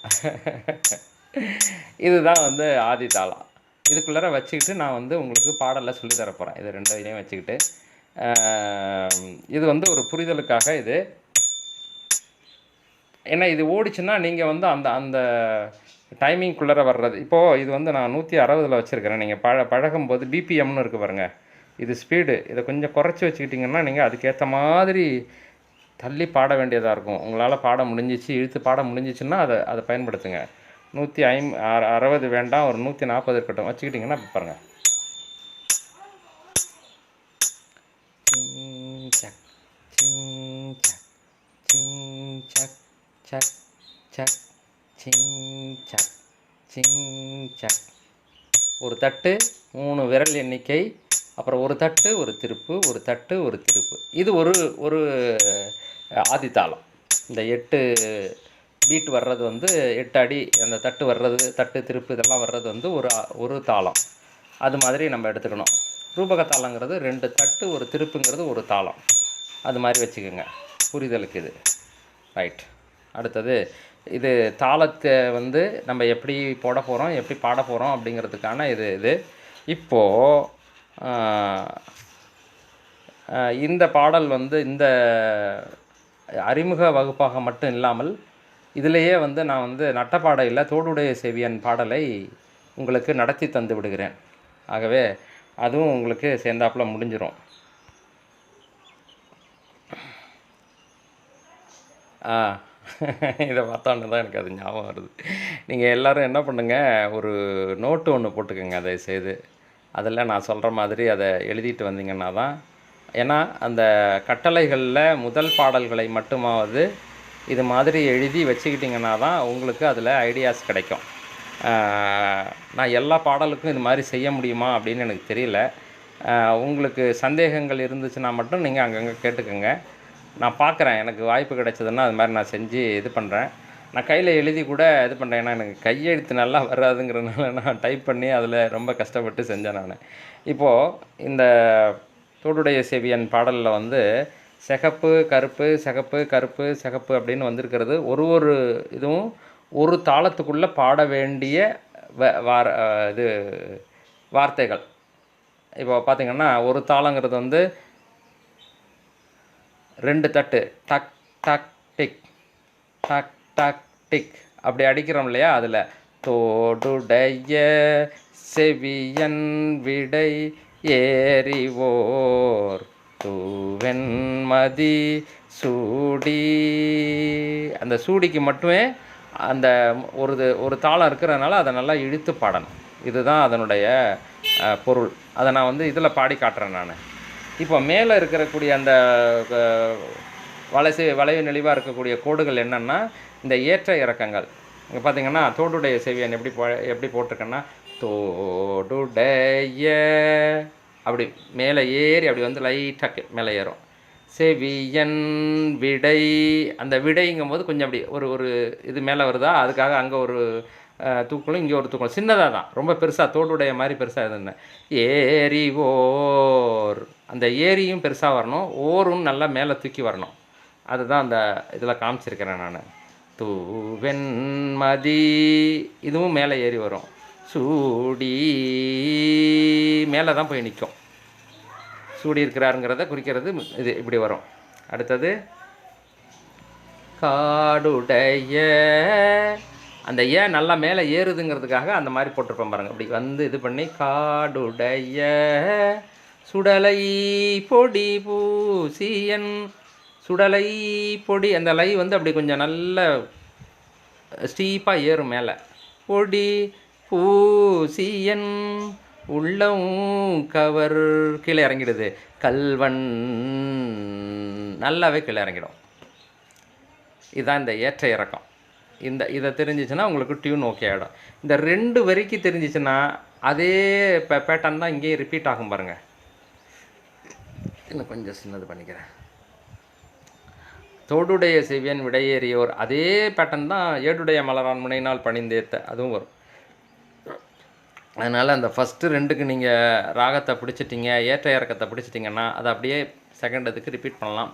இதுதான் வந்து ஆதி தாளம். இதுக்குள்ளார வச்சுக்கிட்டு நான் வந்து உங்களுக்கு பாடலில் சொல்லி தரப்போகிறேன். இது 2 இதையும் வச்சுக்கிட்டு இது வந்து ஒரு புரிதலுக்காக இது. ஏன்னா இது ஓடிச்சுன்னா நீங்கள் வந்து அந்த அந்த டைமிங்குள்ளார வர்றது. இப்போது இது வந்து நான் 160 வச்சுருக்கிறேன். நீங்கள் பழகும்போது பிபிஎம்னு இருக்குது பாருங்கள், இது ஸ்பீடு. இதை கொஞ்சம் குறைச்சி வச்சுக்கிட்டிங்கன்னா நீங்கள் அதுக்கேற்ற மாதிரி தள்ளி பாட வேண்டியதாக இருக்கும். உங்களால் பாட முடிஞ்சிச்சு, இழுத்து பாட முடிஞ்சிச்சுன்னா அதை பயன்படுத்துங்க. 160 வேண்டாம், ஒரு 140 இருக்கட்டும் வச்சுக்கிட்டிங்கன்னா இப்போ பாருங்கள். சிங் சக் சிங் சக் சிங் சக் சக் சக் சிங் சக் சிங் சக். ஒரு தட்டு 3 விரல் எண்ணிக்கை, அப்புறம் ஒரு தட்டு ஒரு திருப்பு, ஒரு தட்டு ஒரு திருப்பு. இது ஒரு ஒரு ஆதித்தாளம். இந்த 8 பீட் வர்றது வந்து 8 அடி, அந்த தட்டு வர்றது, தட்டு திருப்பு இதெல்லாம் வர்றது வந்து ஒரு தாளம். அது மாதிரி நம்ம எடுத்துக்கணும். ரூபக தாளங்கிறது 2 தட்டு ஒரு திருப்புங்கிறது ஒரு தாளம். அது மாதிரி வச்சுக்கோங்க, புரிதலுக்கு இது. ரைட். அடுத்தது இது தாளத்தை வந்து நம்ம எப்படி போட போகிறோம், எப்படி பாட போகிறோம் அப்படிங்கிறதுக்கான இது. இப்போது இந்த பாடல் வந்து இந்த அறிமுக வகுப்பாக மட்டும் இல்லாமல் இதிலேயே வந்து நான் வந்து நட்டப்பாடையில் தோடுடைய செவியன் பாடலை உங்களுக்கு நடத்தி தந்து விடுகிறேன். ஆகவே அதுவும் உங்களுக்கு சேர்ந்தாப்பில் முடிஞ்சிடும். இதை பார்த்தோன்னு தான் எனக்கு அது ஞாபகம் வருது. நீங்கள் எல்லோரும் என்ன பண்ணுங்கள், ஒரு நோட்டு ஒன்று போட்டுக்கோங்க தயவுசெய்து. அதில் நான் சொல்கிற மாதிரி அதை எழுதிட்டு வந்தீங்கன்னா தான். ஏன்னா அந்த கட்டளைகளில் முதல் பாடல்களை மட்டுமாவது இது மாதிரி எழுதி வச்சுக்கிட்டிங்கன்னா தான் உங்களுக்கு அதில் ஐடியாஸ் கிடைக்கும். நான் எல்லா பாடலுக்கும் இது மாதிரி செய்ய முடியுமா அப்படின்னு எனக்கு தெரியல. உங்களுக்கு சந்தேகங்கள் இருந்துச்சுன்னா மட்டும் நீங்கள் அங்கங்கே கேட்டுக்கோங்க. நான் பார்க்குறேன், எனக்கு வாய்ப்பு கிடைச்சதுன்னா அது மாதிரி நான் செஞ்சு இது பண்ணுறேன். நான் கையில் எழுதி கூட இது பண்ணுறேன். ஏன்னா எனக்கு கையெழுத்து நல்லா வராதுங்கிறதுனால நான் டைப் பண்ணி அதில் ரொம்ப கஷ்டப்பட்டு செஞ்சேன் நான். இப்போது இந்த தோடுடைய செவியன் பாடலில் வந்து சிகப்பு கருப்பு சிகப்பு கருப்பு சிகப்பு அப்படின்னு வந்திருக்கிறது. ஒரு இதுவும் ஒரு தாளத்துக்குள்ளே பாட வேண்டிய வார்த்தைகள். இப்போ பார்த்திங்கன்னா ஒரு தாளங்கிறது வந்து 2 தட்டு டக் டக் டிக் டக் டக் டிக் அப்படி அடிக்கிறோம் இல்லையா. அதில் தோடுடைய செவியன் விடை ஏறிவோர் தூவெண்மதி சூடி, அந்த சூடிக்கு மட்டுமே அந்த ஒரு தாளம் இருக்கிறதுனால அதை நல்லா இழுத்து பாடணும். இதுதான் அதனுடைய பொருள். அதை நான் வந்து இதில் பாடி காட்டுறேன் நான். இப்போ மேலே இருக்கக்கூடிய அந்த வளைவு நெளிவாக இருக்கக்கூடிய கோடுகள் என்னென்னா இந்த ஏற்ற இறக்கங்கள். இங்கே பார்த்திங்கன்னா தோடுடைய செவியன் எப்படி போட்டிருக்கேன்னா தோடுடைய அப்படி மேலே ஏறி அப்படி வந்து லைட்டாக மேலே ஏறும். செவியன் விடை, அந்த விடைங்கும் போது கொஞ்சம் அப்படி ஒரு இது மேலே வருதா, அதுக்காக அங்கே ஒரு தூக்கலும் இங்கே ஒரு தூக்கலும் சின்னதாக தான், ரொம்ப பெருசாக தோடுடைய மாதிரி பெருசாக இருந்தேன். ஏரி ஓர், அந்த ஏரியும் பெருசாக வரணும், ஓரும் நல்லா மேலே தூக்கி வரணும். அதுதான் அந்த இதில் காமிச்சிருக்கிறேன் நான். தூவெண்மதி இதுவும் மேலே ஏறி வரும். சூடி மேலே தான் போய் நிற்கும். சூடி இருக்கிறாருங்கிறத குறிக்கிறது இது இப்படி வரும். அடுத்தது காடுடைய, அந்த ஏன் நல்லா மேலே ஏறுதுங்கிறதுக்காக அந்த மாதிரி போட்டிருப்பேன் பாருங்கள். அப்படி வந்து இது பண்ணி காடுடைய சுடலை பொடி பூசியன், சுடலை பொடி, அந்த லை வந்து அப்படி கொஞ்சம் நல்ல ஸ்டீப்பாக ஏறும் மேலே. பொடி பூசியன் உள்ளவும் கவர் கீழே இறங்கிடுது. கல்வன் நல்லாவே கீழே இறங்கிடும். இதுதான் இந்த ஏற்ற இறக்கம். இதை தெரிஞ்சிச்சுன்னா உங்களுக்கு டியூன் ஓகே ஆகிடும். இந்த 2 வரிக்கு தெரிஞ்சிச்சுன்னா அதே பேட்டர்ன் தான் இங்கேயும் ரிப்பீட் ஆகும் பாருங்கள். இன்னும் கொஞ்சம் சின்னது பண்ணிக்கிறேன். தோடுடைய செவ்வியன் விடையேறியோர், அதே பேட்டர்ன் தான் ஏடுடைய மலரான் முனைநாள் பணிந்தேத்த, அதுவும் வரும். அதனால் அந்த ஃபஸ்ட்டு 2க்கு நீங்கள் ராகத்தை பிடிச்சிட்டிங்க, ஏற்ற இறக்கத்தை பிடிச்சிட்டிங்கன்னா அதை அப்படியே செகண்ட் இதுக்கு ரிப்பீட் பண்ணலாம்.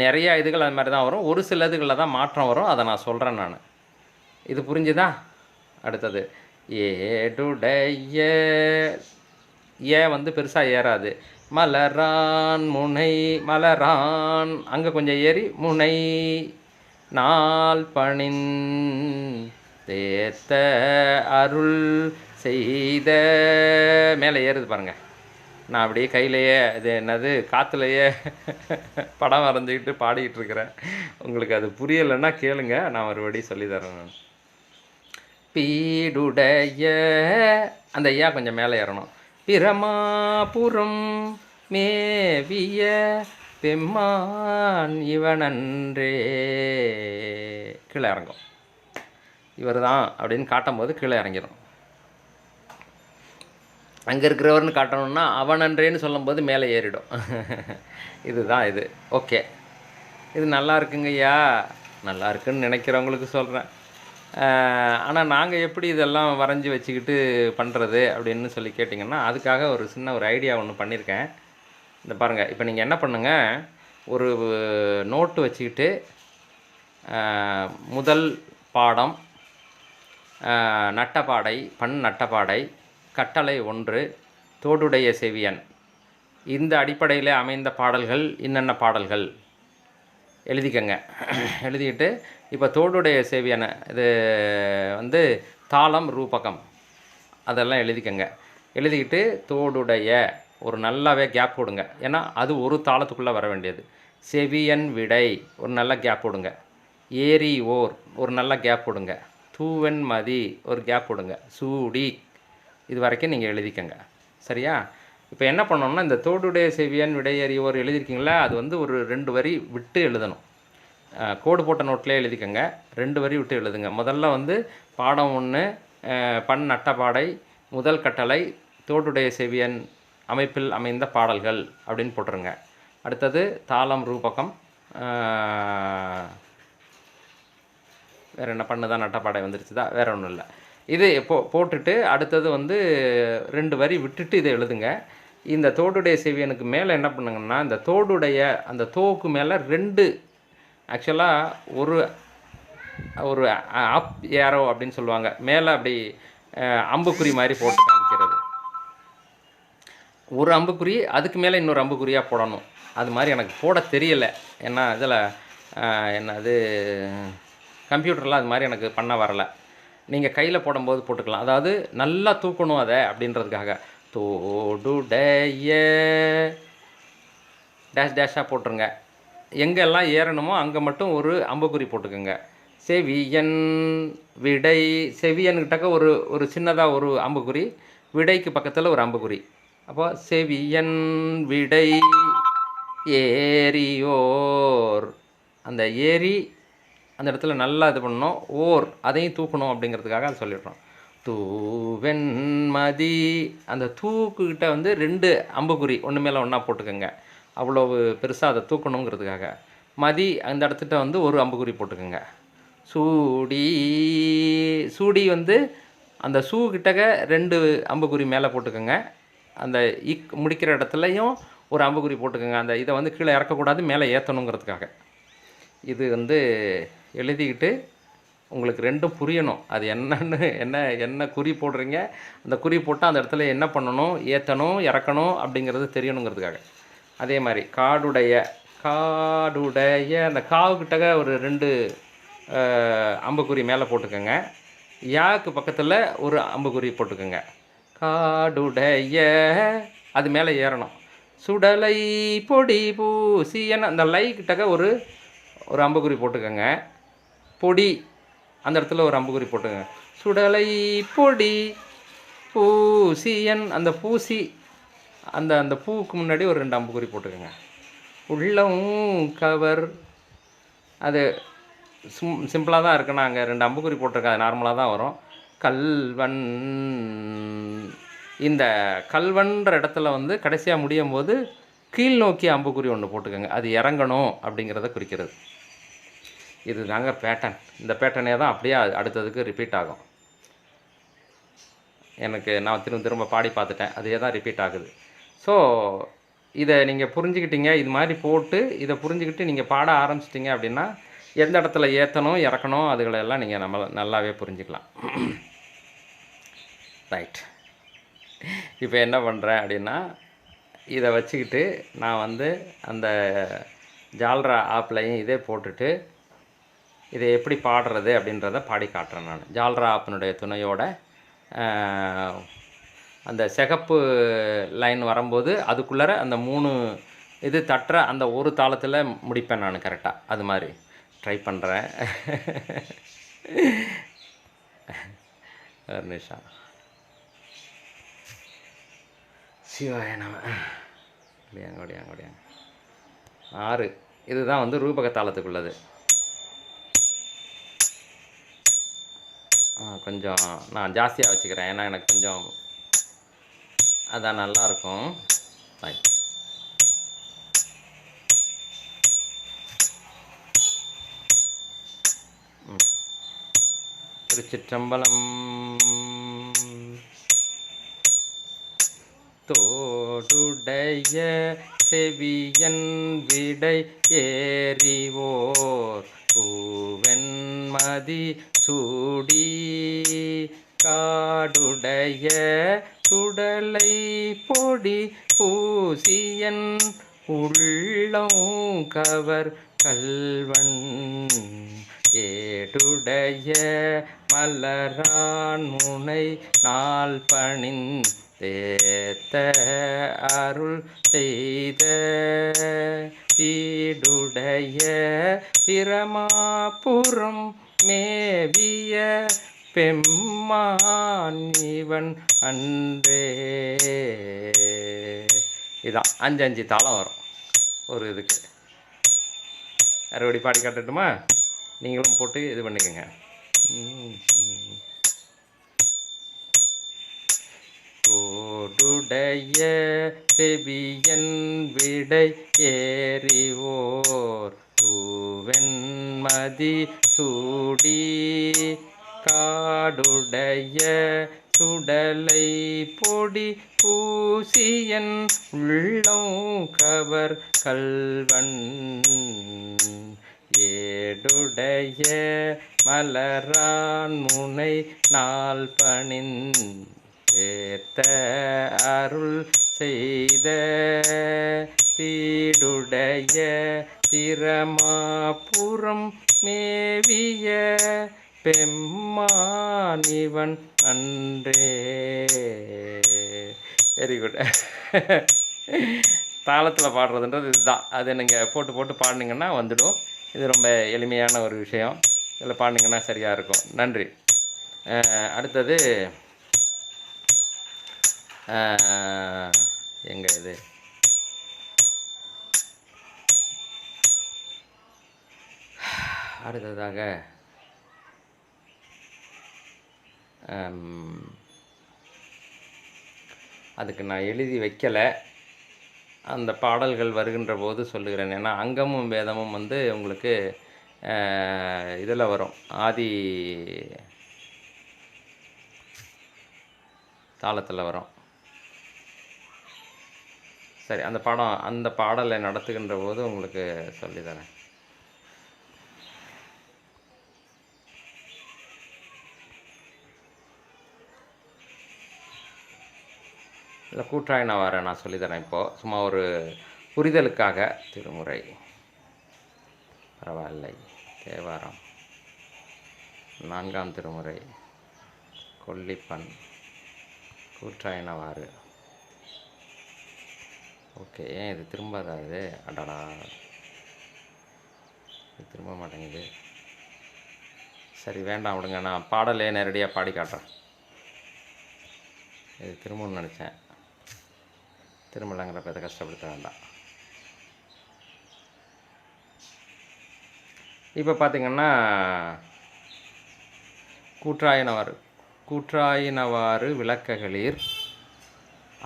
நிறையா இதுகள் அது மாதிரி தான் வரும். ஒரு சில இதுகளில் தான் மாற்றம் வரும். அதை நான் சொல்கிறேன் நான். இது புரிஞ்சுதா? அடுத்தது ஏடுடைய ஏ வந்து பெருசாக ஏறாது. மலரான் முனை, மலரான் அங்கே கொஞ்சம் ஏறி முனை நாள் பணின் தேத்த அருள் செய்த மேலே ஏறுது பாருங்கள். நான் அப்படியே கையிலையே இது என்னது காற்றுலையே படம் வரைஞ்சிக்கிட்டு பாடிக்கிட்டு இருக்கிறேன். உங்களுக்கு அது புரியலைன்னா கேளுங்க, நான் மறுபடியும் சொல்லித்தரேன். நான் பீடுடைய அந்த ஐயா கொஞ்சம் மேலே ஏறணும். பிரமாபுரம் மேவிய பெம்மான் இவனன்றே கீழே இறங்கும். இவர் தான் அப்படின்னு காட்டும்போது கீழே இறங்கிடும். அங்கே இருக்கிறவர்னு காட்டணும்னா அவனன்றேன்னு சொல்லும்போது மேலே ஏறிடும். இதுதான் இது. ஓகே, இது நல்லா இருக்குங்க ஐயா, நல்லா இருக்குன்னு நினைக்கிறவங்களுக்கு சொல்கிறேன். ஆனால் நாங்கள் எப்படி இதெல்லாம் வரைஞ்சி வச்சுக்கிட்டு பண்ணுறது அப்படின்னு சொல்லி கேட்டிங்கன்னா, அதுக்காக ஒரு சின்ன ஒரு ஐடியா ஒன்று பண்ணியிருக்கேன். இந்த பாருங்கள், இப்போ நீங்கள் என்ன பண்ணுங்கள், ஒரு நோட்டு வச்சுக்கிட்டு முதல் பாடம் நட்டப்பாடை, நட்டப்பாடை, கட்டளை 1, தோடுடைய செவியன், இந்த அடிப்படையில் அமைந்த பாடல்கள் என்னென்ன பாடல்கள் எழுதிக்கங்க. எழுதிக்கிட்டு இப்போ தோடுடைய செவியனை இது வந்து தாளம் ரூபகம் அதெல்லாம் எழுதிக்கங்க. எழுதிக்கிட்டு தோடுடைய ஒரு நல்லாவே கேப் விடுங்க, ஏன்னா அது ஒரு தாளத்துக்குள்ளே வர வேண்டியது. செவியன் விடை ஒரு நல்ல கேப் விடுங்க. ஏரி ஓர் ஒரு நல்ல கேப் விடுங்க. தூவன் மதி ஒரு கேப் விடுங்க. சூடி இது வரைக்கும் நீங்கள் எழுதிக்கங்க. சரியா? இப்போ என்ன பண்ணோம்னா, இந்த தோடுடைய செவியன் விடையறியோர் எழுதியிருக்கீங்களா, அது வந்து ஒரு 2 வரி விட்டு எழுதணும். கோடு போட்ட நோட்லேயே எழுதிக்கங்க. 2 வரி விட்டு எழுதுங்க. முதல்ல வந்து பாடம் 1 நட்டப்பாடை, முதல் கட்டளை, தோடுடைய செவியன் அமைப்பில் அமைந்த பாடல்கள் அப்படின்னு போட்டுருங்க. அடுத்தது தாளம் ரூபகம், வேறு என்ன பண்ணுதான், நட்டப்பாடை வந்துருச்சுதா, வேறு ஒன்றும் இல்லை. இது போட்டுட்டு அடுத்தது வந்து 2 வரி விட்டுட்டு இதை எழுதுங்க. இந்த தோடுடைய செவியனுக்கு மேலே என்ன பண்ணுங்கன்னா, இந்த தோடுடைய அந்த தோக்கு மேலே 2 ஆக்சுவலாக ஒரு ஒரு அப் ஏரோ அப்படின்னு சொல்லுவாங்க, மேலே அப்படி அம்புக்குறி மாதிரி போட்டு காமிக்கிறது. ஒரு அம்புக்குறி அதுக்கு மேலே இன்னொரு அம்புக்குறியாக போடணும். அது மாதிரி எனக்கு போட தெரியலை, ஏன்னா இதில் என்னது கம்ப்யூட்டரில் அது மாதிரி எனக்கு பண்ண வரலை. நீங்கள் கையில் போடும்போது போட்டுக்கலாம். அதாவது நல்லா தூக்கணும் அதை அப்படின்றதுக்காக. தோடுடைய டேஷ் டேஷாக போட்டுருங்க. எங்கெல்லாம் ஏறணுமோ அங்கே மட்டும் ஒரு அம்புக்குறி போட்டுக்கோங்க. செவியன் விடை, செவியன்கிட்டக்க ஒரு சின்னதாக ஒரு அம்புக்குறி, விடைக்கு பக்கத்தில் ஒரு அம்புக்குறி. அப்போ செவியன் விடை ஏரியோர், அந்த ஏரி அந்த இடத்துல நல்லா இது பண்ணணும். ஓர் அதையும் தூக்கணும் அப்படிங்கிறதுக்காக அதை சொல்லிடுறோம். தூவெண்மதி, அந்த தூக்குக்கிட்ட வந்து 2 அம்புக்குறி ஒன்று மேலே ஒன்றா போட்டுக்கோங்க. அவ்வளவு பெருசாக அதை தூக்கணுங்கிறதுக்காக. மதி அந்த இடத்துட்ட வந்து ஒரு அம்புக்குறி போட்டுக்கோங்க. சூடி, சூடி வந்து அந்த சூ கிட்டக்க 2 அம்புக்குறி மேலே போட்டுக்கோங்க. அந்த இக் முடிக்கிற இடத்துலையும் ஒரு அம்புக்குறி போட்டுக்கோங்க. அந்த இதை வந்து கீழே இறக்கக்கூடாது, மேலே ஏற்றணுங்கிறதுக்காக. இது வந்து எழுதிக்கிட்டு உங்களுக்கு 2ம் புரியணும். அது என்னன்னு என்ன குறி போடுறீங்க, அந்த குறி போட்டால் அந்த இடத்துல என்ன பண்ணணும், ஏற்றணும் இறக்கணும் அப்படிங்கிறது தெரியணுங்கிறதுக்காக. அதே மாதிரி காடுடைய அந்த காவுக்கிட்ட ஒரு 2 அம்புக்குறி மேலே போட்டுக்கோங்க. யாக்கு பக்கத்தில் ஒரு அம்புக்குறி போட்டுக்கோங்க. காடுடைய அது மேலே ஏறணும். சுடலை பொடி பூசியன, அந்த லை கிட்டக்க ஒரு அம்புக்குறி போட்டுக்கோங்க. பொடி அந்த இடத்துல ஒரு அம்புக்குறி போட்டுக்கோங்க. சுடலை பொடி பூசியன் அந்த பூசி அந்த அந்த பூவுக்கு முன்னாடி ஒரு 2 அம்புக்குறி போட்டுக்கோங்க. உள்ளம் கவர் அது சிம்பிளாக தான் இருக்கு. நான் அங்கே 2 அம்புக்குறி போட்டிருக்கேன், அது நார்மலாக தான் வரும். கல்வன் இந்த கல்வன்ற இடத்துல வந்து கடைசியாக முடியும் போது கீழ் நோக்கி அம்புக்குறி ஒன்று போட்டுக்கோங்க. அது இறங்கணும் அப்படிங்கிறத குறிக்கிறது. இது தாங்க பேட்டர்ன். இந்த பேட்டர்னே தான் அப்படியே அடுத்ததுக்கு ரிப்பீட் ஆகும். எனக்கு நான் திரும்ப பாடி பார்த்துட்டேன், அதே தான் ரிப்பீட் ஆகுது. ஸோ இதை நீங்கள் புரிஞ்சுக்கிட்டீங்க. இது மாதிரி போட்டு இதை புரிஞ்சுக்கிட்டு நீங்கள் பாட ஆரம்பிச்சிட்டிங்க அப்படின்னா எந்த இடத்துல ஏற்றணும் இறக்கணும் அதுகளெல்லாம் நீங்கள் நல்லாவே புரிஞ்சுக்கலாம். ரைட். இப்போ என்ன பண்ணுறேன் அப்படின்னா, இதை வச்சுக்கிட்டு நான் வந்து அந்த ஜால்ரா ஆப்லையும் இதே போட்டுட்டு இதை எப்படி பாடுறது அப்படின்றத பாடி காட்டுறேன் நான். ஜால்ரா ஆப்பினுடைய துணையோட அந்த சிகப்பு லைன் வரும்போது அதுக்குள்ளார அந்த 3 இது தட்டுற அந்த ஒரு தாளத்தில் முடிப்பேன் நான் கரெக்டாக. அது மாதிரி ட்ரை பண்ணுறேன். ஒரு நிமிஷம். சிவாய நம. ஒடியாங்க 6 இதுதான் வந்து ரூபக தாளத்துக்குள்ளது. கொஞ்சம் நான் ஜாஸ்தியாக வச்சுக்கிறேன், ஏன்னா எனக்கு கொஞ்சம் அதான் நல்லாயிருக்கும். திருச்சிற்றம்பலம். தோடுடைய செவியன் விடை ஏறிவோர் பூவெண்மதி சூடி காடுடைய சுடலை பொடி பூசியன் உள்ளம் கவர் கல்வன் ஏடுடைய மலரான் முனை நாள் பணிந்தேத்த அருள் செய்த பீடுடைய பிரமாபுரம் மேவிய பெம்மான் இவன் அன்றே. இதான் 5 தாளம் வரும் ஒரு இதுக்கு. அறுபடி பாடி காட்டட்டுமா? நீங்களும் போட்டு இது பண்ணிக்கோங்க. தோடுடைய செவியன் விடை ஏறிவோர் தூவெண்மதி சூடி காடுடைய சுடலை பொடி பூசியன் உள்ளம் கவர் கல்வன் ஏடுடைய மலரான் முனை நாள் பணிந்தேத்த அருள் செய்த பீடுடைய பிரமாபுரம் மேவிய பெம்மானிவன் அன்றே. Very good. தாளத்தில் பாடுறதுன்றது இதுதான். அது நீங்கள் போட்டு பாடினீங்கன்னா வந்துடும். இது ரொம்ப எளிமையான ஒரு விஷயம். இதில் பாடினீங்கன்னா சரியாக இருக்கும். நன்றி. அடுத்தது எங்கே இது? அடுத்ததாக அதுக்கு நான் எழுதி வைக்கலை, அந்த பாடல்கள் வருகின்ற போது சொல்லுகிறேன். ஏன்னா அங்கமும் வேதமும் வந்து உங்களுக்கு இதில் வரும், ஆதி தாளத்தில் வரும். சரி, அந்த பாடலை நடத்துகின்ற போது உங்களுக்கு சொல்லித்தரேன். இல்லை கூற்றாய் நான் வரேன், நான் சொல்லித்தரேன். இப்போது சும்மா ஒரு புரிதலுக்காக. திருமுறை, பரவாயில்லை, தேவாரம், 4ஆம் திருமுறை, கொல்லிப்பண், கூற்றாயினவாறு. ஓகே, ஏன் இது திரும்பாது? அடடா, இது திரும்ப மாட்டேங்குது. சரி, வேண்டாம் விடுங்க, நான் பாடலே நேரடியாக பாடி காட்டுறேன். இது திரும்பணும்னு நினச்சேன், திரும்பலங்கிறப்ப இதை கஷ்டப்படுத்த வேண்டாம். இப்போ பார்த்திங்கன்னா கூற்றாயினவாறு விளக்ககளிர்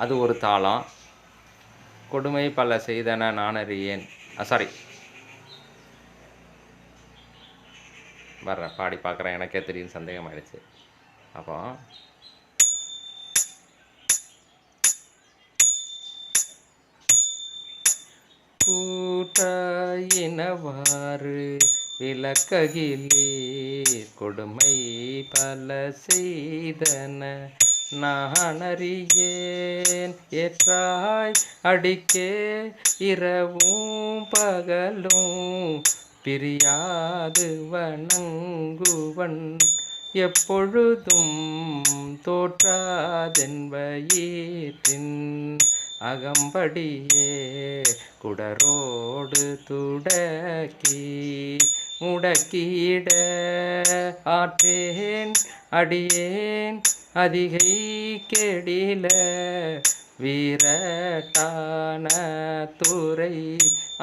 அது ஒரு தாளம், கொடுமை பல செய்தன நானறியேன். வர்றேன், பாடி பார்க்குறேன், எனக்கே தெரியும், சந்தேகம் ஆயிடுச்சு. அப்போ கூற்றாயினவாறு விளக்ககிலீர் கொடுமை பல செய்தன நானறியேன். ஏற்றாய் அடிக்கே இரவும் பகலும் பிரியாது வணங்குவன் எப்பொழுதும் தோற்றாதென்பயிற்றின் அகம்படியே குடரோடு துடக்கி முடக்கிட ஆற்றேன் அடியேன் அதிகை கெடில வீரட்டான துறை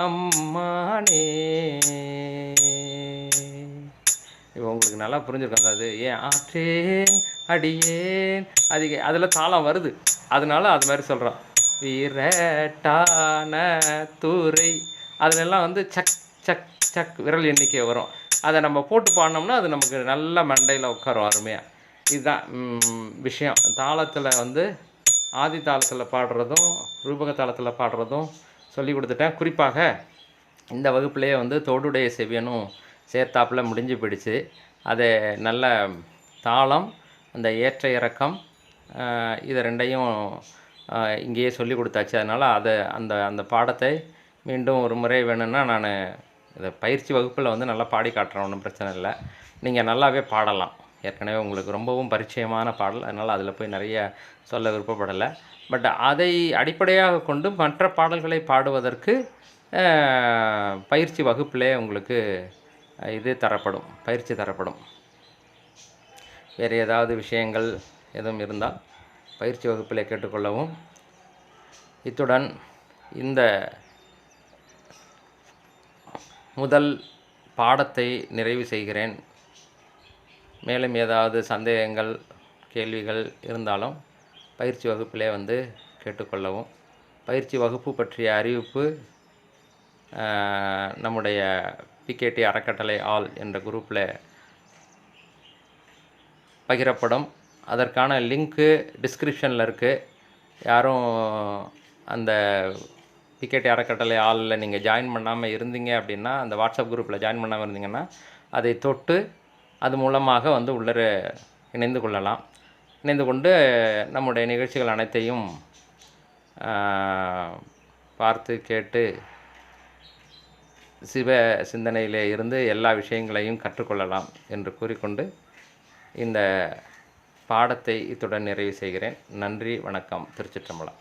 அம்மானே. இப்போ உங்களுக்கு நல்லா புரிஞ்சுருக்கோம். அது ஏன் ஆற்றேன் அடியேன் அதிகை, அதில் தாளம் வருது, அதனால அது மாதிரி சொல்கிறோம். வீரட்டான துறை, அதிலெல்லாம் வந்து சக் சக் சக் விரல் எண்ணிக்கை வரும். அதை நம்ம போட்டு பாடினோம்னா அது நமக்கு நல்ல மண்டையில் உட்காரும் அருமையாக. இதுதான் விஷயம். தாளத்தில் வந்து ஆதி தாளத்தில் பாடுறதும் ரூபக தாளத்தில் பாடுறதும் சொல்லி கொடுத்துட்டேன். குறிப்பாக இந்த வகுப்புலேயே வந்து தோடுடைய செவியனும் சேர்த்தாப்பில் முடிஞ்சு போயிடுச்சு. அதை நல்ல தாளம், அந்த ஏற்ற இறக்கம், இதை ரெண்டையும் இங்கேயே சொல்லி கொடுத்தாச்சு. அதனால் அந்த பாடத்தை மீண்டும் ஒரு முறை வேணும்னா நான் இதை பயிற்சி வகுப்பில் வந்து நல்லா பாடி காட்டுறேன், ஒன்றும் பிரச்சனை இல்லை. நீங்கள் நல்லாவே பாடலாம். ஏற்கனவே உங்களுக்கு ரொம்பவும் பரிச்சயமான பாடல், அதனால் அதில் போய் நிறைய சொல்ல விருப்பப்படலை. பட் அதை அடிப்படையாக கொண்டு மற்ற பாடல்களை பாடுவதற்கு பயிற்சி வகுப்பிலே உங்களுக்கு இது தரப்படும், பயிற்சி தரப்படும். வேறு ஏதாவது விஷயங்கள் எதுவும் இருந்தால் பயிற்சி வகுப்பிலே கேட்டுக்கொள்ளவும். இத்துடன் இந்த முதல் பாடத்தை நிறைவு செய்கிறேன். மேலும் ஏதாவது சந்தேகங்கள் கேள்விகள் இருந்தாலும் பயிற்சி வகுப்பிலே வந்து கேட்டுக்கொள்ளவும். பயிற்சி வகுப்பு பற்றிய அறிவிப்பு நம்முடைய பிகேடி அறக்கட்டளை ஆல் என்ற குரூப்பில் பகிரப்படும். அதற்கான லிங்க்கு டிஸ்கிரிப்ஷனில் இருக்குது. யாரும் அந்த பிகேடி அறக்கட்டளை ஆலில் நீங்கள் ஜாயின் பண்ணாமல் இருந்தீங்க அப்படின்னா, அந்த வாட்ஸ்அப் குரூப்பில் ஜாயின் பண்ணாமல் இருந்தீங்கன்னா அதை தொட்டு அது மூலமாக வந்து உள்ளே இணைந்து கொள்ளலாம். இணைந்து கொண்டு நம்முடைய நிகழ்ச்சிகள் அனைத்தையும் பார்த்து கேட்டு சிவ சிந்தனையிலே இருந்து எல்லா விஷயங்களையும் கற்றுக்கொள்ளலாம் என்று கூறிக்கொண்டு இந்த பாடத்தை இத்துடன் நிறைவு செய்கிறேன். நன்றி, வணக்கம். திருச்சிற்றம்பலம்.